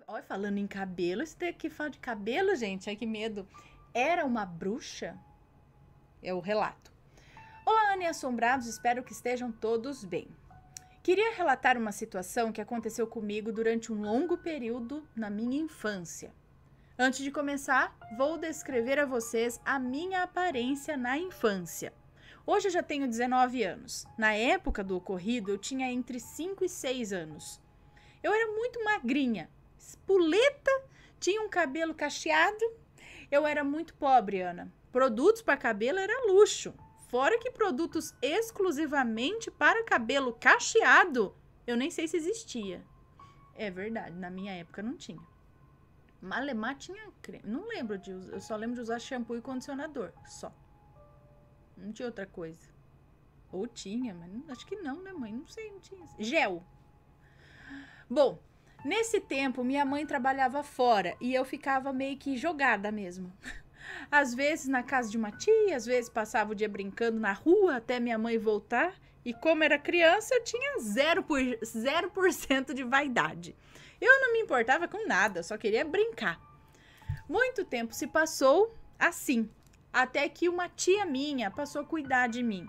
Olha, falando em cabelo, esse daqui fala de cabelo, gente. Ai, que medo. Era uma bruxa? É o relato. Olá, Ana e assombrados, espero que estejam todos bem. Queria relatar uma situação que aconteceu comigo durante um longo período na minha infância. Antes de começar, vou descrever a vocês a minha aparência na infância. Hoje eu já tenho 19 anos. Na época do ocorrido, eu tinha entre 5 e 6 anos. Eu era muito magrinha, espoleta, tinha um cabelo cacheado. Eu era muito pobre, Ana. Produtos para cabelo era luxo. Fora que produtos exclusivamente para cabelo cacheado, eu nem sei se existia. É verdade, na minha época não tinha. Malemar tinha creme. Não lembro de usar, eu só lembro de usar shampoo e condicionador, só. Não tinha outra coisa. Ou tinha, mas acho que não, né, mãe? Não sei, não tinha. Gel. Bom, nesse tempo minha mãe trabalhava fora e eu ficava meio que jogada mesmo. Às vezes na casa de uma tia, às vezes passava o dia brincando na rua até minha mãe voltar. E como era criança, eu tinha 0% de vaidade. Eu não me importava com nada, só queria brincar. Muito tempo se passou assim, até que uma tia minha passou a cuidar de mim.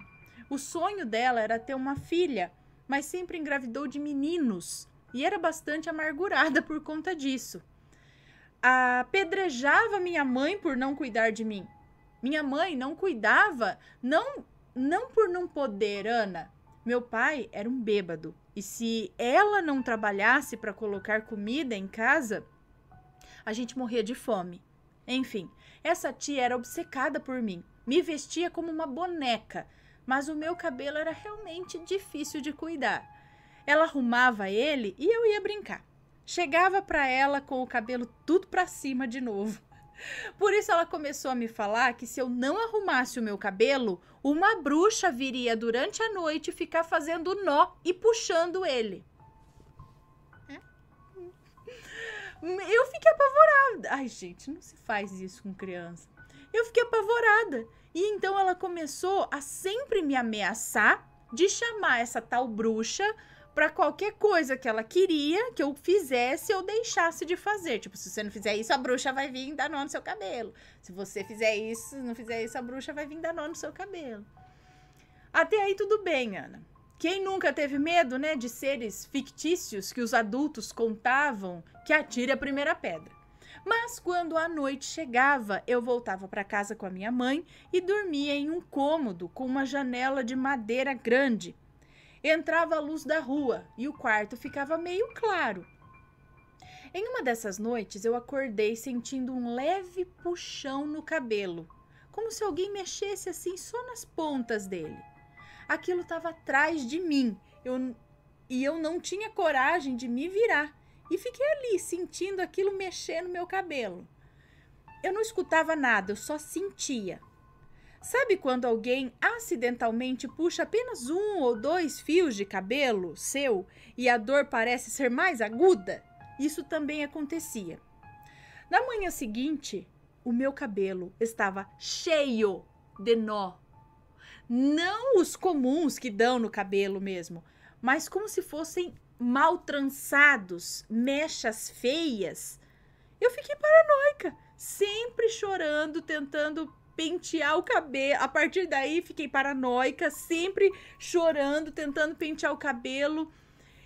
O sonho dela era ter uma filha, mas sempre engravidou de meninos e era bastante amargurada por conta disso. Apedrejava minha mãe por não cuidar de mim. Minha mãe não cuidava, não por não poder, Ana. Meu pai era um bêbado. E se ela não trabalhasse para colocar comida em casa, a gente morria de fome. Enfim, essa tia era obcecada por mim. Me vestia como uma boneca, mas o meu cabelo era realmente difícil de cuidar. Ela arrumava ele e eu ia brincar. Chegava para ela com o cabelo tudo para cima de novo. Por isso ela começou a me falar que se eu não arrumasse o meu cabelo, uma bruxa viria durante a noite ficar fazendo nó e puxando ele. Eu fiquei apavorada. Ai, gente, não se faz isso com criança. Eu fiquei apavorada. E então ela começou a sempre me ameaçar de chamar essa tal bruxa para qualquer coisa que ela queria que eu fizesse ou deixasse de fazer. Tipo, se você não fizer isso, a bruxa vai vir dar nó no seu cabelo. Se você fizer isso, não fizer isso, a bruxa vai vir dar nó no seu cabelo. Até aí tudo bem, Ana. Quem nunca teve medo, né, de seres fictícios que os adultos contavam que atire a primeira pedra? Mas quando a noite chegava, eu voltava para casa com a minha mãe e dormia em um cômodo com uma janela de madeira grande. Entrava a luz da rua e o quarto ficava meio claro. Em uma dessas noites, eu acordei sentindo um leve puxão no cabelo, como se alguém mexesse assim só nas pontas dele. Aquilo estava atrás de mim e eu não tinha coragem de me virar. E fiquei ali, sentindo aquilo mexer no meu cabelo. Eu não escutava nada, eu só sentia. Sabe quando alguém acidentalmente puxa apenas 1 ou 2 fios de cabelo seu e a dor parece ser mais aguda? Isso também acontecia. Na manhã seguinte, o meu cabelo estava cheio de nó. Não os comuns que dão no cabelo mesmo, mas como se fossem mal trançados, mechas feias. Eu fiquei paranoica, sempre chorando, tentando pentear o cabelo. A partir daí fiquei paranoica, sempre chorando, tentando pentear o cabelo.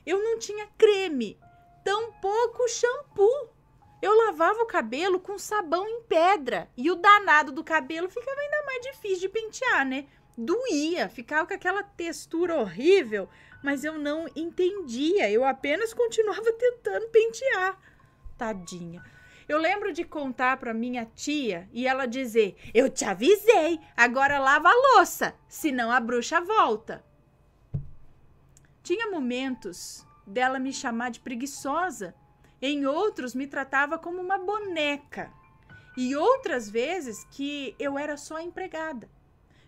Eu não tinha creme, tampouco shampoo. Eu lavava o cabelo com sabão em pedra e o danado do cabelo ficava ainda mais difícil de pentear, né? Doía, ficava com aquela textura horrível, mas eu não entendia, eu apenas continuava tentando pentear. Tadinha. Eu lembro de contar para minha tia e ela dizer: eu te avisei, agora lava a louça, senão a bruxa volta. Tinha momentos dela me chamar de preguiçosa, em outros me tratava como uma boneca e outras vezes que eu era só empregada.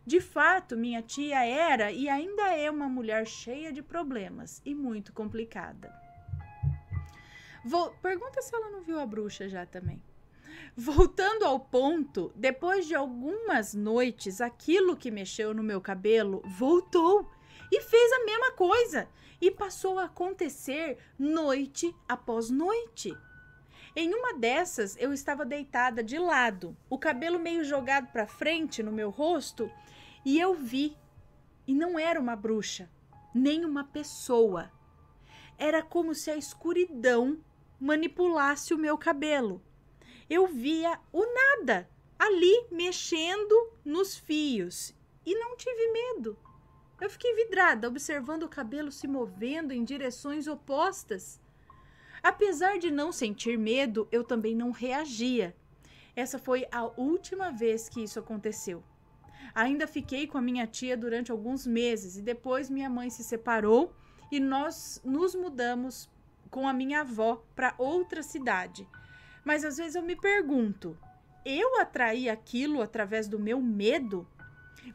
De fato, minha tia era e ainda é uma mulher cheia de problemas e muito complicada. Pergunta se ela não viu a bruxa já também. Voltando ao ponto, depois de algumas noites, aquilo que mexeu no meu cabelo voltou e fez a mesma coisa. E passou a acontecer noite após noite. Em uma dessas, eu estava deitada de lado, o cabelo meio jogado para frente no meu rosto, e eu vi. E não era uma bruxa, nem uma pessoa. Era como se a escuridão manipulasse o meu cabelo. Eu via o nada ali mexendo nos fios e não tive medo. Eu fiquei vidrada, observando o cabelo se movendo em direções opostas. Apesar de não sentir medo, eu também não reagia. Essa foi a última vez que isso aconteceu. Ainda fiquei com a minha tia durante alguns meses e depois minha mãe se separou e nós nos mudamos com a minha avó para outra cidade. Mas às vezes eu me pergunto, eu atraí aquilo através do meu medo?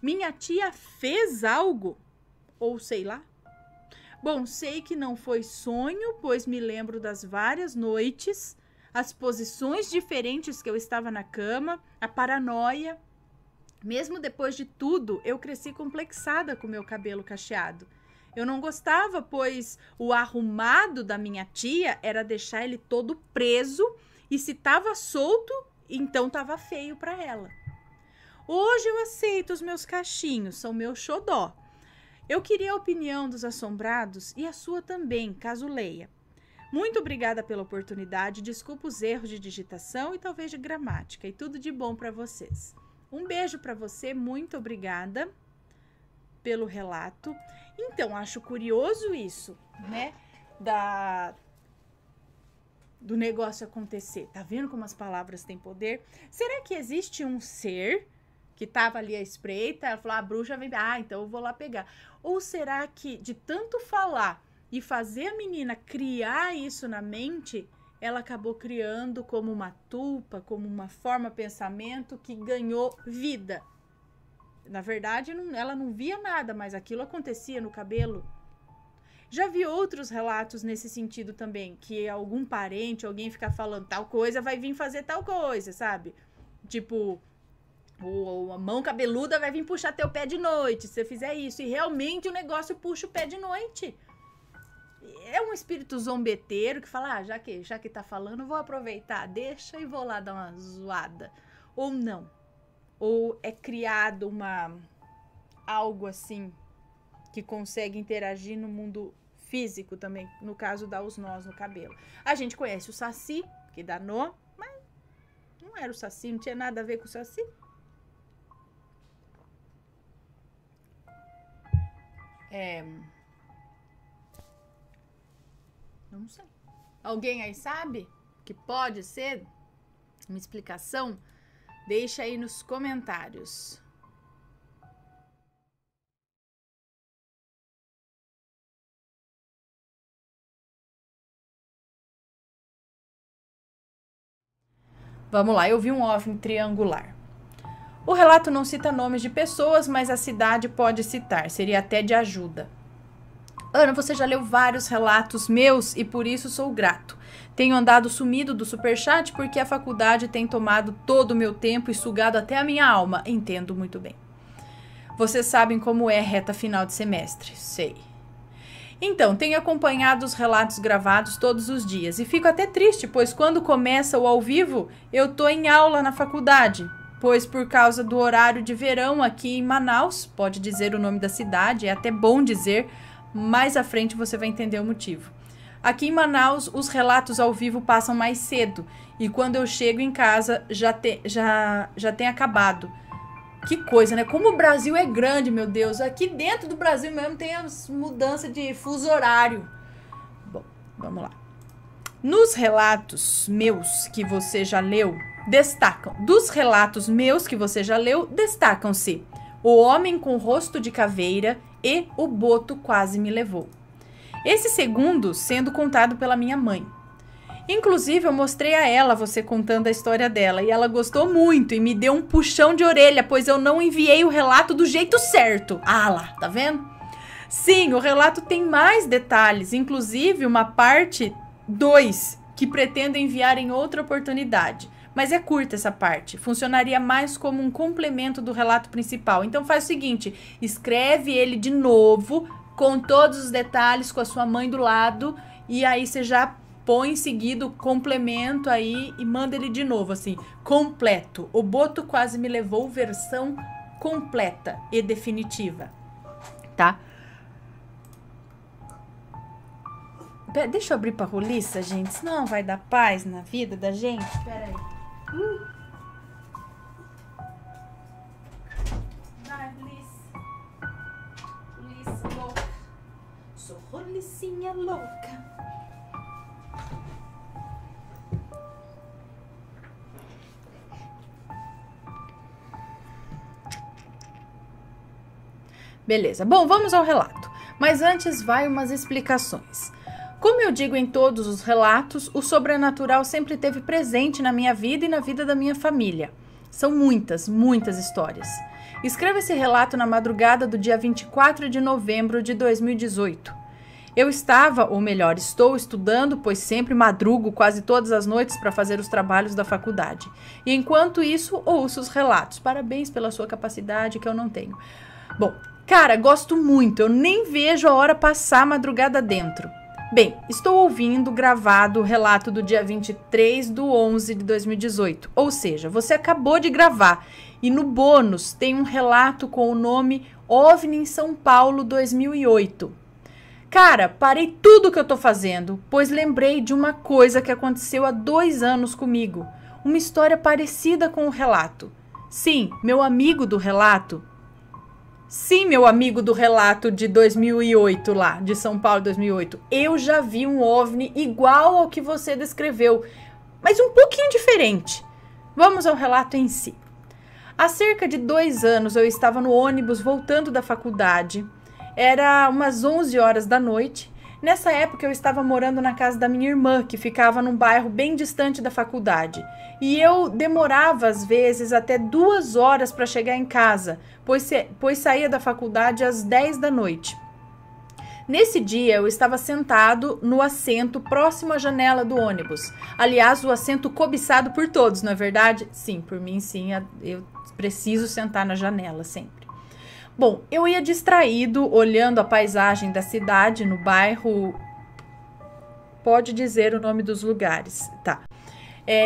Minha tia fez algo? Ou sei lá? Bom, sei que não foi sonho, pois me lembro das várias noites, as posições diferentes que eu estava na cama, a paranoia. Mesmo depois de tudo, eu cresci complexada com meu cabelo cacheado. Eu não gostava, pois o arrumado da minha tia era deixar ele todo preso e se estava solto, então estava feio para ela. Hoje eu aceito os meus cachinhos, são meu xodó. Eu queria a opinião dos assombrados e a sua também, caso leia. Muito obrigada pela oportunidade, desculpa os erros de digitação e talvez de gramática, e tudo de bom para vocês. Um beijo para você, muito obrigada pelo relato. Então, acho curioso isso, né, do negócio acontecer. Tá vendo como as palavras têm poder? Será que existe um ser que estava ali à espreita, ela falou, a bruxa vem, então eu vou lá pegar. Ou será que de tanto falar e fazer a menina criar isso na mente, ela acabou criando como uma tulpa, como uma forma pensamento que ganhou vida? Na verdade, ela não via nada, mas aquilo acontecia no cabelo. Já vi outros relatos nesse sentido também, que algum parente, alguém fica falando tal coisa, vai vir fazer tal coisa, sabe? Tipo, a mão cabeluda vai vir puxar teu pé de noite, se você fizer isso. E realmente o negócio puxa o pé de noite. É um espírito zombeteiro que fala, já que tá falando, vou aproveitar, deixa e vou lá dar uma zoada. Ou não. Ou é criado algo assim que consegue interagir no mundo físico também, no caso dá os nós no cabelo. A gente conhece o Saci, que dá nó, mas não era o Saci, não tinha nada a ver com o Saci. Não sei. Alguém aí sabe que pode ser uma explicação? Deixa aí nos comentários. Vamos lá, eu vi um OVNI triangular. O relato não cita nomes de pessoas, mas a cidade pode citar, seria até de ajuda. Ana, você já leu vários relatos meus e por isso sou grato. Tenho andado sumido do Superchat porque a faculdade tem tomado todo o meu tempo e sugado até a minha alma. Entendo muito bem. Vocês sabem como é reta final de semestre. Sei. Então, tenho acompanhado os relatos gravados todos os dias e fico até triste, pois quando começa o ao vivo, eu tô em aula na faculdade. Pois por causa do horário de verão aqui em Manaus, pode dizer o nome da cidade, é até bom dizer, mais à frente você vai entender o motivo. Aqui em Manaus, os relatos ao vivo passam mais cedo e quando eu chego em casa já tem acabado. Que coisa, né? Como o Brasil é grande, meu Deus. Aqui dentro do Brasil mesmo tem as mudanças de fuso horário. Bom, vamos lá. Nos relatos meus que você já leu, destacam-se o homem com rosto de caveira e o boto quase me levou. Esse segundo sendo contado pela minha mãe. Inclusive, eu mostrei a ela você contando a história dela e ela gostou muito e me deu um puxão de orelha, pois eu não enviei o relato do jeito certo. Ah lá, tá vendo? Sim, o relato tem mais detalhes, inclusive uma parte 2 que pretendo enviar em outra oportunidade. Mas é curta essa parte, funcionaria mais como um complemento do relato principal. Então faz o seguinte, escreve ele de novo, com todos os detalhes, com a sua mãe do lado, e aí você já põe em seguida o complemento aí e manda ele de novo, assim, completo. O Boto quase me levou versão completa e definitiva, tá? Deixa eu abrir pra roliça, gente, senão vai dar paz na vida da gente. Pera aí. Vai, Roliça louca. Sou rolicinha louca. Beleza, bom, vamos ao relato. Mas antes vai umas explicações. Como eu digo em todos os relatos, o sobrenatural sempre esteve presente na minha vida e na vida da minha família. São muitas, muitas histórias. Escreva esse relato na madrugada do dia 24 de novembro de 2018. Eu estava, ou melhor, estou estudando, pois sempre madrugo quase todas as noites para fazer os trabalhos da faculdade. E enquanto isso, ouço os relatos. Parabéns pela sua capacidade, que eu não tenho. Bom, cara, gosto muito, eu nem vejo a hora passar a madrugada dentro. Bem, estou ouvindo gravado o relato do dia 23/11/2018, ou seja, você acabou de gravar e no bônus tem um relato com o nome OVNI em São Paulo 2008. Cara, parei tudo que eu tô fazendo, pois lembrei de uma coisa que aconteceu há 2 anos comigo, uma história parecida com o relato. Sim, meu amigo do relato de 2008 lá, de São Paulo 2008. Eu já vi um OVNI igual ao que você descreveu, mas um pouquinho diferente. Vamos ao relato em si. Há cerca de 2 anos eu estava no ônibus voltando da faculdade. Era umas 11 horas da noite. Nessa época eu estava morando na casa da minha irmã, que ficava num bairro bem distante da faculdade. E eu demorava às vezes até 2 horas para chegar em casa, pois saía da faculdade às 10 da noite. Nesse dia eu estava sentado no assento próximo à janela do ônibus. Aliás, o assento cobiçado por todos, não é verdade? Sim, por mim sim, eu preciso sentar na janela sempre. Bom, eu ia distraído, olhando a paisagem da cidade no bairro... Pode dizer o nome dos lugares, tá.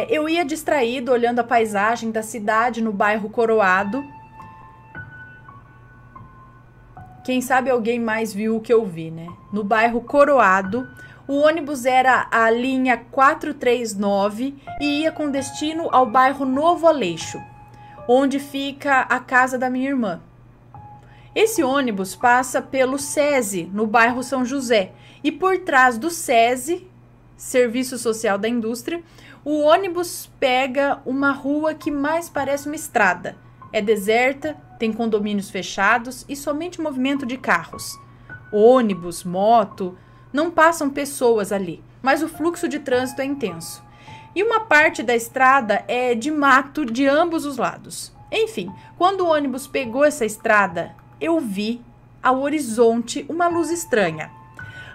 Eu ia distraído, olhando a paisagem da cidade no bairro Coroado. Quem sabe alguém mais viu o que eu vi, né? No bairro Coroado, o ônibus era a linha 439 e ia com destino ao bairro Novo Aleixo, onde fica a casa da minha irmã. Esse ônibus passa pelo SESI, no bairro São José, e por trás do SESI, Serviço Social da Indústria, o ônibus pega uma rua que mais parece uma estrada. É deserta, tem condomínios fechados e somente movimento de carros. Ônibus, moto, não passam pessoas ali, mas o fluxo de trânsito é intenso. E uma parte da estrada é de mato de ambos os lados. Enfim, quando o ônibus pegou essa estrada, eu vi ao horizonte uma luz estranha.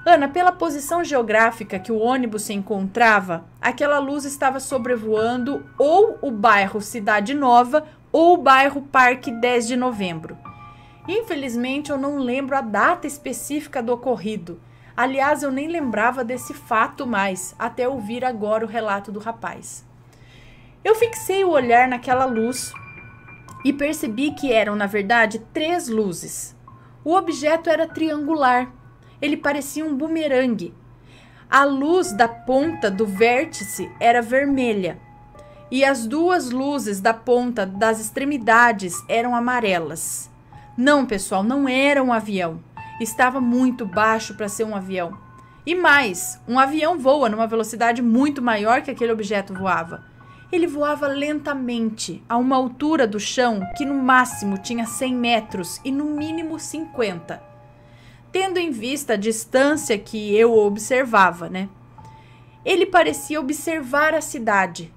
Ana, pela posição geográfica que o ônibus se encontrava, aquela luz estava sobrevoando ou o bairro Cidade Nova ou o bairro Parque 10 de Novembro. Infelizmente, eu não lembro a data específica do ocorrido. Aliás, eu nem lembrava desse fato mais, até ouvir agora o relato do rapaz. Eu fixei o olhar naquela luz e percebi que eram, na verdade, 3 luzes. O objeto era triangular. Ele parecia um bumerangue. A luz da ponta do vértice era vermelha e as 2 luzes da ponta das extremidades eram amarelas. Não, pessoal, não era um avião. Estava muito baixo para ser um avião. E mais, um avião voa numa velocidade muito maior que aquele objeto voava. Ele voava lentamente, a uma altura do chão que no máximo tinha 100 metros e no mínimo 50. Tendo em vista a distância que eu observava, né? Ele parecia observar a cidade.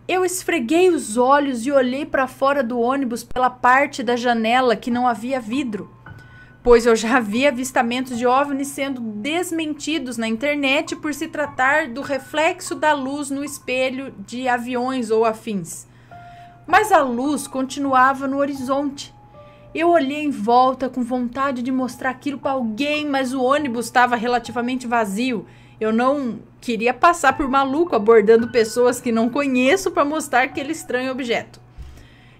Eu esfreguei os olhos e olhei para fora do ônibus pela parte da janela que não havia vidro, pois eu já havia avistamentos de OVNIs sendo desmentidos na internet por se tratar do reflexo da luz no espelho de aviões ou afins. Mas a luz continuava no horizonte. Eu olhei em volta com vontade de mostrar aquilo para alguém, mas o ônibus estava relativamente vazio Eu não queria passar por maluco abordando pessoas que não conheço para mostrar aquele estranho objeto.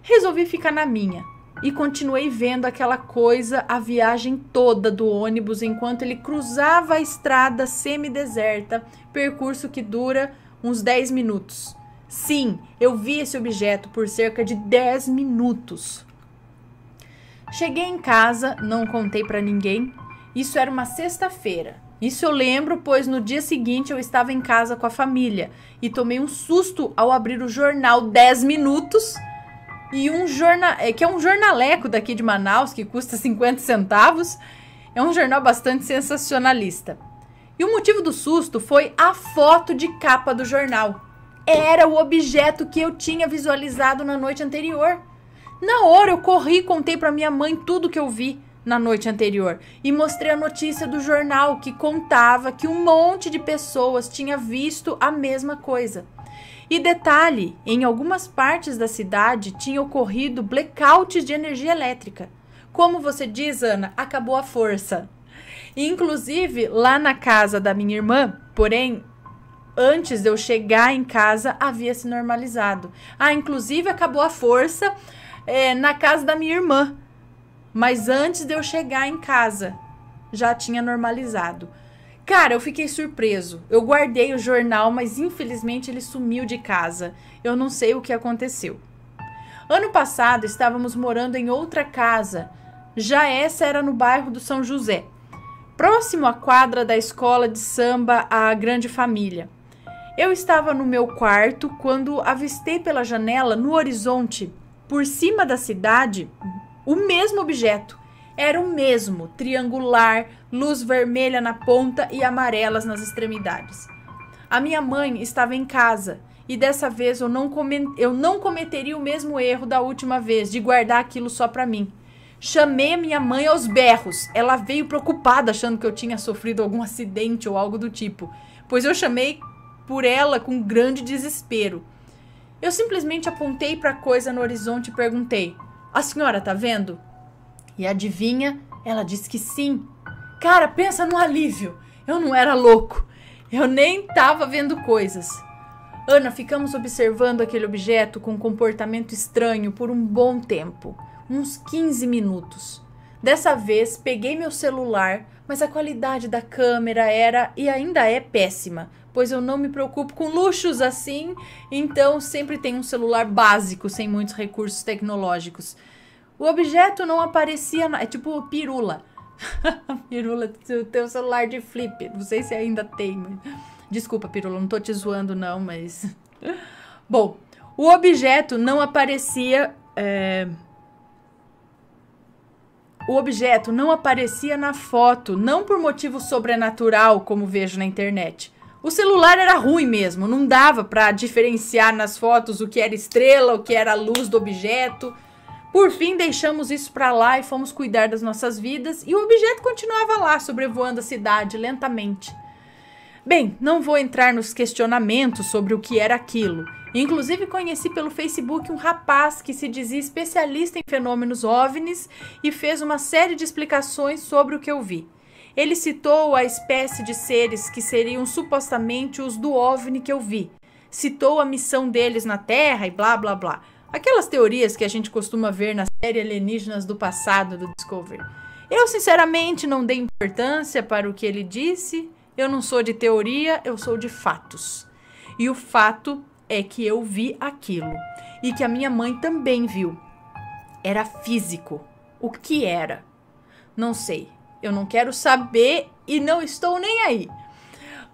Resolvi ficar na minha e continuei vendo aquela coisa a viagem toda do ônibus enquanto ele cruzava a estrada semideserta, percurso que dura uns 10 minutos. Sim, eu vi esse objeto por cerca de 10 minutos. Cheguei em casa, não contei para ninguém. Isso era uma sexta-feira. Isso eu lembro, pois no dia seguinte eu estava em casa com a família e tomei um susto ao abrir o jornal 10 minutos e que é um jornaleco daqui de Manaus que custa 50 centavos. É um jornal bastante sensacionalista. E o motivo do susto foi a foto de capa do jornal. Era o objeto que eu tinha visualizado na noite anterior. Na hora eu corri e contei para minha mãe tudo que eu vi na noite anterior e mostrei a notícia do jornal que contava que um monte de pessoas tinha visto a mesma coisa. E detalhe, em algumas partes da cidade tinha ocorrido blackouts de energia elétrica. Como você diz, Ana, acabou a força. Inclusive, lá na casa da minha irmã, porém, antes de eu chegar em casa, havia se normalizado. Inclusive acabou a força na casa da minha irmã. Mas antes de eu chegar em casa, já tinha normalizado. Cara, eu fiquei surpreso. Eu guardei o jornal, mas infelizmente ele sumiu de casa. Eu não sei o que aconteceu. Ano passado, estávamos morando em outra casa. Já essa era no bairro do São José, próximo à quadra da escola de samba A Grande Família. Eu estava no meu quarto quando avistei pela janela, no horizonte, por cima da cidade, o mesmo objeto. Era o mesmo, triangular, luz vermelha na ponta e amarelas nas extremidades. A minha mãe estava em casa e dessa vez eu não cometeria o mesmo erro da última vez, de guardar aquilo só para mim. Chamei a minha mãe aos berros. Ela veio preocupada, achando que eu tinha sofrido algum acidente ou algo do tipo, pois eu chamei por ela com grande desespero. Eu simplesmente apontei para a coisa no horizonte e perguntei: "A senhora tá vendo?" E adivinha? Ela disse que sim. Cara, pensa no alívio. Eu não era louco. Eu nem tava vendo coisas. Ana, ficamos observando aquele objeto com um comportamento estranho por um bom tempo. Uns 15 minutos. Dessa vez, peguei meu celular, mas a qualidade da câmera era e ainda é péssima, pois eu não me preocupo com luxos assim, então sempre tenho um celular básico, sem muitos recursos tecnológicos. O objeto não aparecia, é tipo pirula. Pirula, teu celular de flip, não sei se ainda tem, mas... Desculpa, pirula, não tô te zoando não, mas... Bom, o objeto não aparecia... O objeto não aparecia na foto, não por motivo sobrenatural, como vejo na internet. O celular era ruim mesmo, não dava para diferenciar nas fotos o que era estrela, o que era a luz do objeto. Por fim, deixamos isso para lá e fomos cuidar das nossas vidas, e o objeto continuava lá, sobrevoando a cidade lentamente. Bem, não vou entrar nos questionamentos sobre o que era aquilo. Inclusive, conheci pelo Facebook um rapaz que se dizia especialista em fenômenos OVNIs e fez uma série de explicações sobre o que eu vi. Ele citou a espécie de seres que seriam supostamente os do OVNI que eu vi. Citou a missão deles na Terra e blá blá blá. Aquelas teorias que a gente costuma ver na série Alienígenas do Passado do Discovery. Eu, sinceramente, não dei importância para o que ele disse. Eu não sou de teoria, eu sou de fatos. E o fato é que eu vi aquilo. E que a minha mãe também viu. Era físico. O que era? Não sei. Eu não quero saber e não estou nem aí.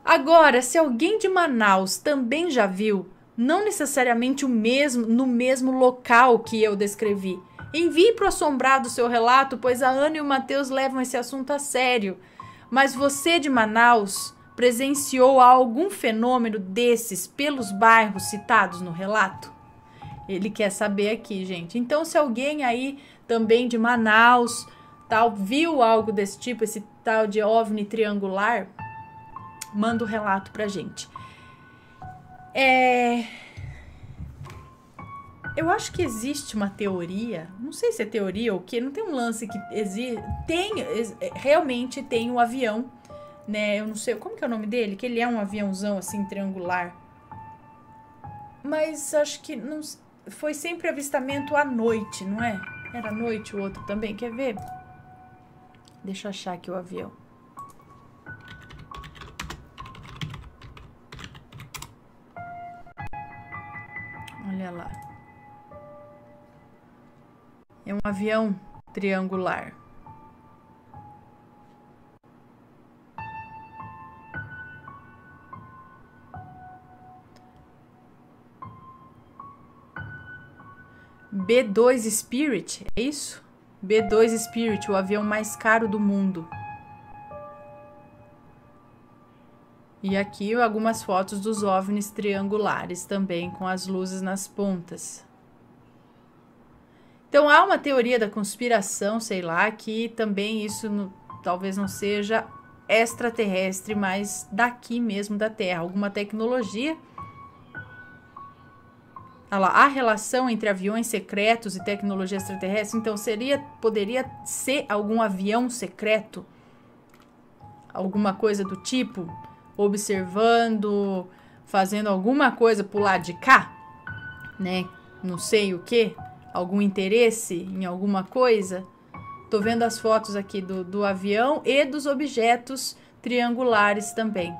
Agora, se alguém de Manaus também já viu, não necessariamente no mesmo local que eu descrevi, envie para o Assombrado o seu relato, pois a Ana e o Matheus levam esse assunto a sério. Mas você de Manaus presenciou algum fenômeno desses pelos bairros citados no relato? Ele quer saber aqui, gente. Então, se alguém aí também de Manaus, tal, viu algo desse tipo, esse tal de OVNI triangular, manda o relato pra gente. Eu acho que existe uma teoria, não sei se é teoria ou o que, não tem um lance que existe, realmente tem um avião né? Eu não sei, como que é o nome dele? Que ele é um aviãozão assim triangular. Mas acho que não foi sempre avistamento à noite, não é? Era à noite o outro também, quer ver? Deixa eu achar aqui o avião. Olha lá. É um avião triangular. B2 Spirit, é isso? B2 Spirit, o avião mais caro do mundo. E aqui algumas fotos dos OVNIs triangulares também, com as luzes nas pontas. Então há uma teoria da conspiração, sei lá, que também isso talvez não seja extraterrestre, mas daqui mesmo da Terra, alguma tecnologia. Olha lá, a relação entre aviões secretos e tecnologia extraterrestre, então poderia ser algum avião secreto? Alguma coisa do tipo, observando, fazendo alguma coisa pro lado de cá, né? Não sei o que, algum interesse em alguma coisa. Tô vendo as fotos aqui do avião e dos objetos triangulares também.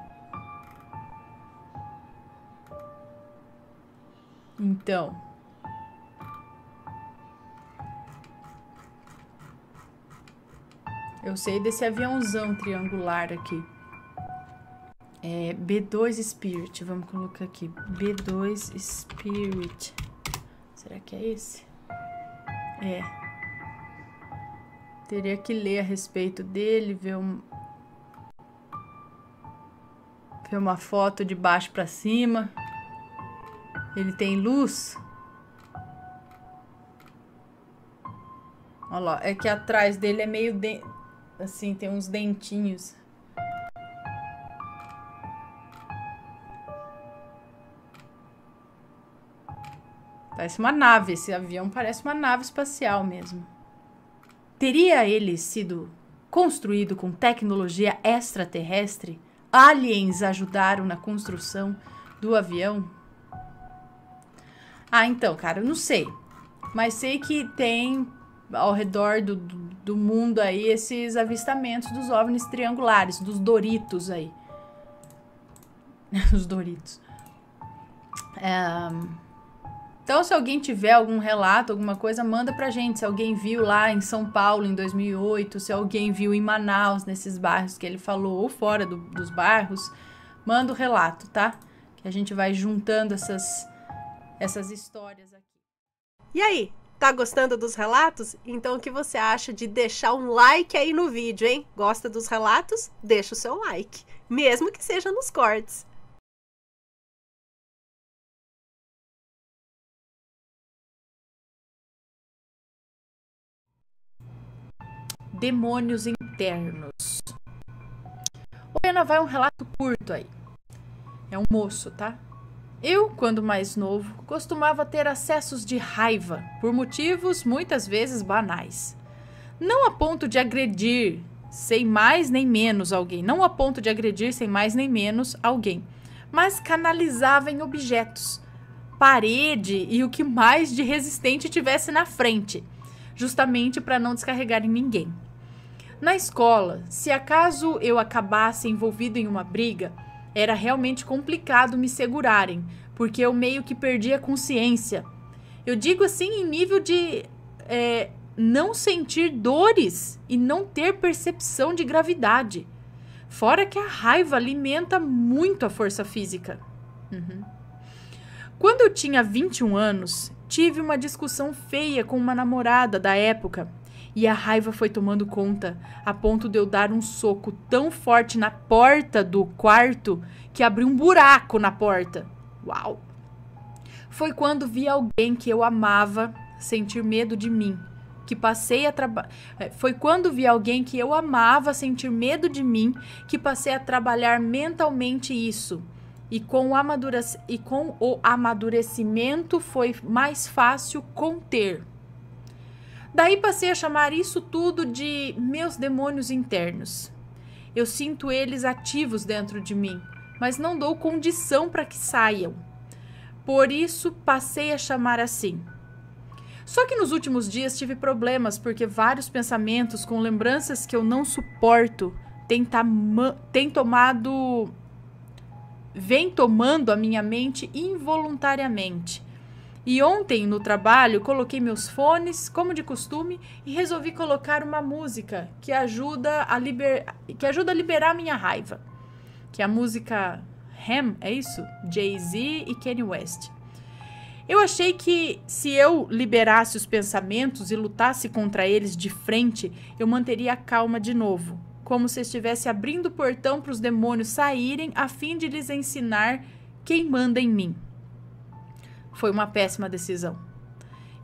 Então, eu sei desse aviãozão triangular aqui. É B2 Spirit, vamos colocar aqui. B2 Spirit. Será que é esse? É. Teria que ler a respeito dele, ver uma foto de baixo para cima. Ele tem luz. Olha lá, é que atrás dele é meio assim, tem uns dentinhos. Parece uma nave, esse avião parece uma nave espacial mesmo. Teria ele sido construído com tecnologia extraterrestre? Aliens ajudaram na construção do avião? Ah, então, cara, eu não sei. Mas sei que tem ao redor do mundo aí esses avistamentos dos OVNIs triangulares, dos Doritos aí. Os Doritos. Então, se alguém tiver algum relato, alguma coisa, manda pra gente. Se alguém viu lá em São Paulo em 2008, se alguém viu em Manaus, nesses bairros que ele falou, ou fora dos bairros, manda o relato, tá? Que a gente vai juntando essas histórias aqui. E aí, tá gostando dos relatos? Então o que você acha de deixar um like aí no vídeo, hein? Gosta dos relatos? Deixa o seu like, mesmo que seja nos cortes. Demônios internos. O Pena vai um relato curto aí. É um moço, tá? Eu, quando mais novo, costumava ter acessos de raiva por motivos muitas vezes banais. Não a ponto de agredir sem mais nem menos alguém. Não a ponto de agredir sem mais nem menos alguém. Mas canalizava em objetos, parede e o que mais de resistente tivesse na frente, justamente para não descarregar em ninguém. Na escola, se acaso eu acabasse envolvido em uma briga, era realmente complicado me segurarem, porque eu meio que perdi a consciência. Eu digo assim em nível de não sentir dores e não ter percepção de gravidade. Fora que a raiva alimenta muito a força física. Quando eu tinha 21 anos, tive uma discussão feia com uma namorada da época. E a raiva foi tomando conta, a ponto de eu dar um soco tão forte na porta do quarto que abriu um buraco na porta. Uau! Foi quando vi alguém que eu amava sentir medo de mim, Foi quando vi alguém que eu amava sentir medo de mim, que passei a trabalhar mentalmente isso. E com o amadurecimento foi mais fácil conter. Daí passei a chamar isso tudo de meus demônios internos. Eu sinto eles ativos dentro de mim, mas não dou condição para que saiam. Por isso, passei a chamar assim. Só que nos últimos dias tive problemas porque vários pensamentos com lembranças que eu não suporto vem tomando a minha mente involuntariamente. E ontem, no trabalho, coloquei meus fones, como de costume, e resolvi colocar uma música que ajuda a liberar minha raiva. Que é a música Ham, é isso? Jay-Z e Kanye West. Eu achei que se eu liberasse os pensamentos e lutasse contra eles de frente, eu manteria a calma de novo, como se estivesse abrindo o portão para os demônios saírem a fim de lhes ensinar quem manda em mim. Foi uma péssima decisão.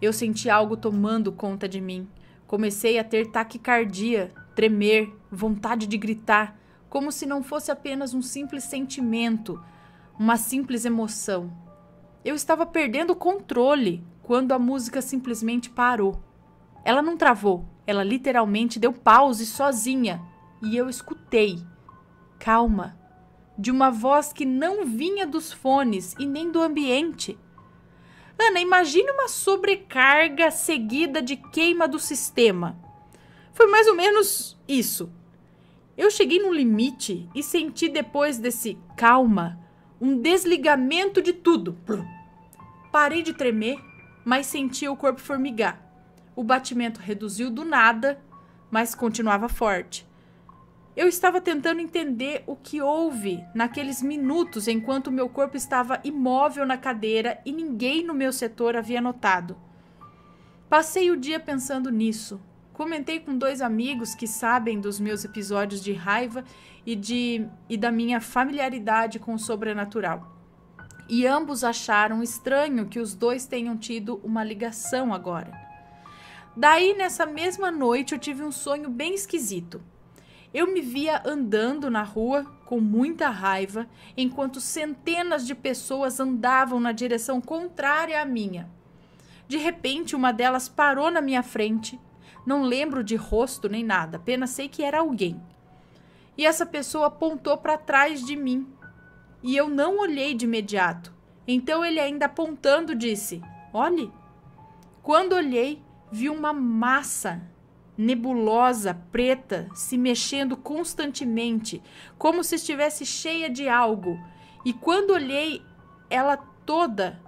Eu senti algo tomando conta de mim. Comecei a ter taquicardia, tremer, vontade de gritar, como se não fosse apenas um simples sentimento, uma simples emoção. Eu estava perdendo o controle quando a música simplesmente parou. Ela não travou, ela literalmente deu pause sozinha. E eu escutei. Calma. De uma voz que não vinha dos fones e nem do ambiente. Ana, imagine uma sobrecarga seguida de queima do sistema. Foi mais ou menos isso. Eu cheguei no limite e senti depois desse calma um desligamento de tudo. Parei de tremer, mas senti o corpo formigar. O batimento reduziu do nada, mas continuava forte. Eu estava tentando entender o que houve naqueles minutos enquanto meu corpo estava imóvel na cadeira e ninguém no meu setor havia notado. Passei o dia pensando nisso. Comentei com 2 amigos que sabem dos meus episódios de raiva e da minha familiaridade com o sobrenatural. E ambos acharam estranho que os 2 tenham tido uma ligação agora. Daí, nessa mesma noite, eu tive um sonho bem esquisito. Eu me via andando na rua com muita raiva, enquanto centenas de pessoas andavam na direção contrária à minha. De repente, uma delas parou na minha frente. Não lembro de rosto nem nada, apenas sei que era alguém. E essa pessoa apontou para trás de mim. E eu não olhei de imediato. Então ele, ainda apontando, disse: "Olhe." Quando olhei, vi uma massa nebulosa, preta, se mexendo constantemente, como se estivesse cheia de algo. E quando olhei ela toda,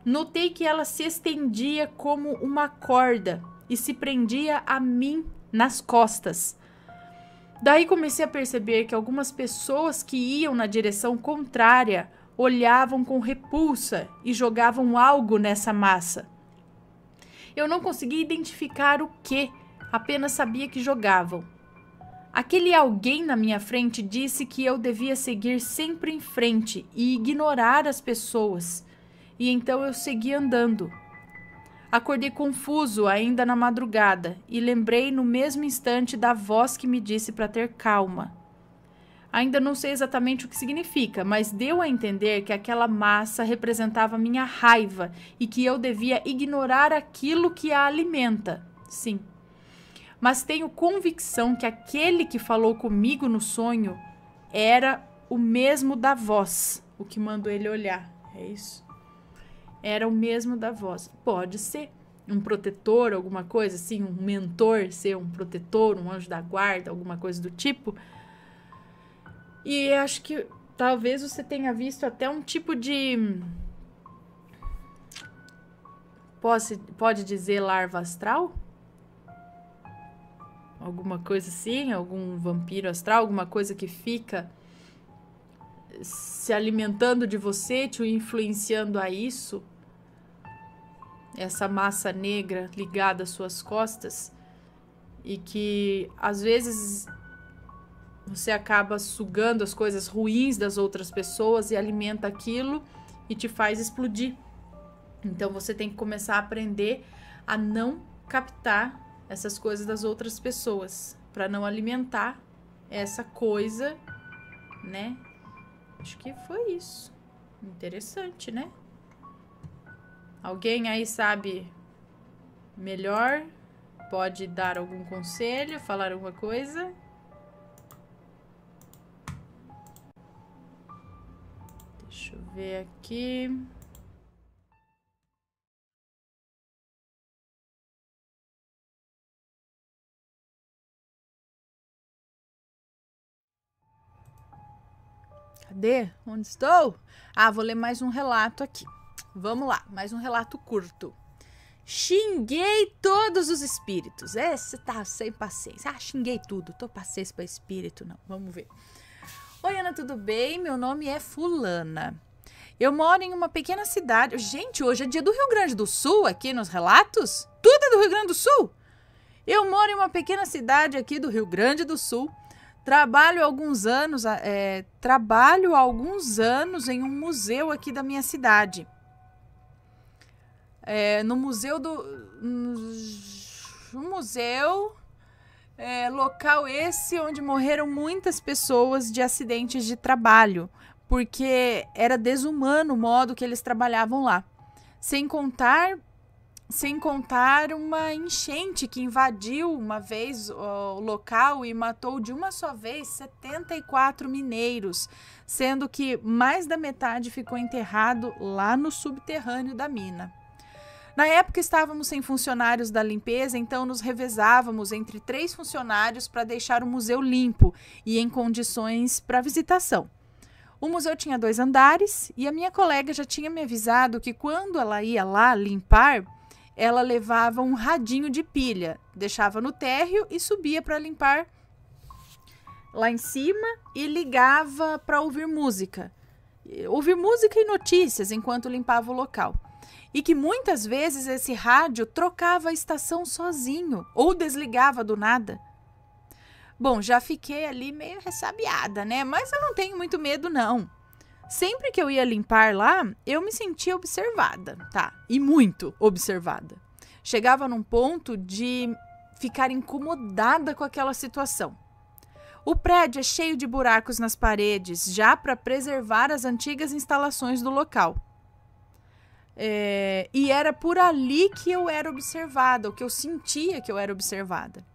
notei que ela se estendia como uma corda e se prendia a mim nas costas. Daí comecei a perceber que algumas pessoas que iam na direção contrária olhavam com repulsa e jogavam algo nessa massa. Eu não conseguia identificar o que, apenas sabia que jogavam. Aquele alguém na minha frente disse que eu devia seguir sempre em frente e ignorar as pessoas. E então eu segui andando. Acordei confuso ainda na madrugada e lembrei no mesmo instante da voz que me disse para ter calma. Ainda não sei exatamente o que significa, mas deu a entender que aquela massa representava minha raiva e que eu devia ignorar aquilo que a alimenta. Sim. Mas tenho convicção que aquele que falou comigo no sonho era o mesmo da voz, o que mandou ele olhar. É isso? Era o mesmo da voz. Pode ser um protetor, alguma coisa assim, um mentor, ser um protetor, um anjo da guarda, alguma coisa do tipo. E acho que talvez você tenha visto até um tipo de... Pode dizer larva astral? Alguma coisa assim, algum vampiro astral, alguma coisa que fica se alimentando de você, te influenciando a isso. Essa massa negra ligada às suas costas. E que às vezes você acaba sugando as coisas ruins das outras pessoas e alimenta aquilo e te faz explodir. Então você tem que começar a aprender a não captar essas coisas das outras pessoas, para não alimentar essa coisa, né? Acho que foi isso. Interessante, né? Alguém aí sabe melhor? Pode dar algum conselho, falar alguma coisa? Deixa eu ver aqui. Cadê? Onde estou? Ah, vou ler mais um relato aqui. Vamos lá, mais um relato curto. Xinguei todos os espíritos. Você tá sem paciência. Ah, xinguei tudo. Tô paciência para espírito, não. Vamos ver. Oi, Ana, tudo bem? Meu nome é Fulana. Eu moro em uma pequena cidade. Gente, hoje é dia do Rio Grande do Sul aqui nos relatos. Tudo é do Rio Grande do Sul. Eu moro em uma pequena cidade aqui do Rio Grande do Sul. Trabalho há alguns anos em um museu aqui da minha cidade. No museu local esse onde morreram muitas pessoas de acidentes de trabalho, porque era desumano o modo que eles trabalhavam lá. Sem contar uma enchente que invadiu uma vez o local e matou de uma só vez 74 mineiros, sendo que mais da metade ficou enterrado lá no subterrâneo da mina. Na época estávamos sem funcionários da limpeza, então nos revezávamos entre 3 funcionários para deixar o museu limpo e em condições para visitação. O museu tinha 2 andares e a minha colega já tinha me avisado que quando ela ia lá limpar, ela levava um radinho de pilha, deixava no térreo e subia para limpar lá em cima e ligava para ouvir música. Ouvir música e notícias enquanto limpava o local. E que muitas vezes esse rádio trocava a estação sozinho ou desligava do nada. Bom, já fiquei ali meio ressabiada, né? Mas eu não tenho muito medo, não. Sempre que eu ia limpar lá, eu me sentia observada, tá? E muito observada. Chegava num ponto de ficar incomodada com aquela situação. O prédio é cheio de buracos nas paredes, já para preservar as antigas instalações do local. E era por ali que eu era observada, ou que eu sentia que eu era observada.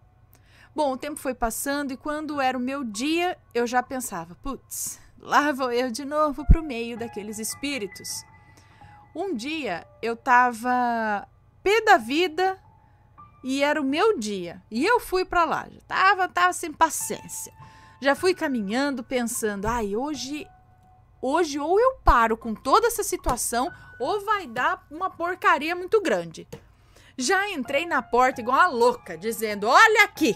Bom, o tempo foi passando e quando era o meu dia, eu já pensava, putz, lá vou eu de novo pro meio daqueles espíritos. Um dia eu tava pé da vida e era o meu dia. E eu fui pra lá, já tava sem paciência. Já fui caminhando pensando, hoje ou eu paro com toda essa situação ou vai dar uma porcaria muito grande. Já entrei na porta igual uma louca, dizendo, olha aqui,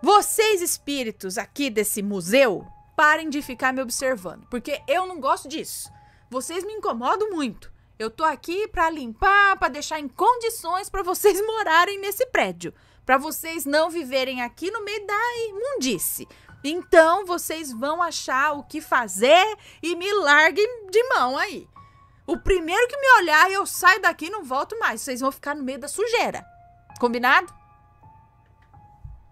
vocês espíritos aqui desse museu, parem de ficar me observando, porque eu não gosto disso. Vocês me incomodam muito. Eu tô aqui pra limpar, pra deixar em condições pra vocês morarem nesse prédio, pra vocês não viverem aqui no meio da imundície. Então, vocês vão achar o que fazer e me larguem de mão aí. O primeiro que me olhar, eu saio daqui e não volto mais. Vocês vão ficar no meio da sujeira. Combinado?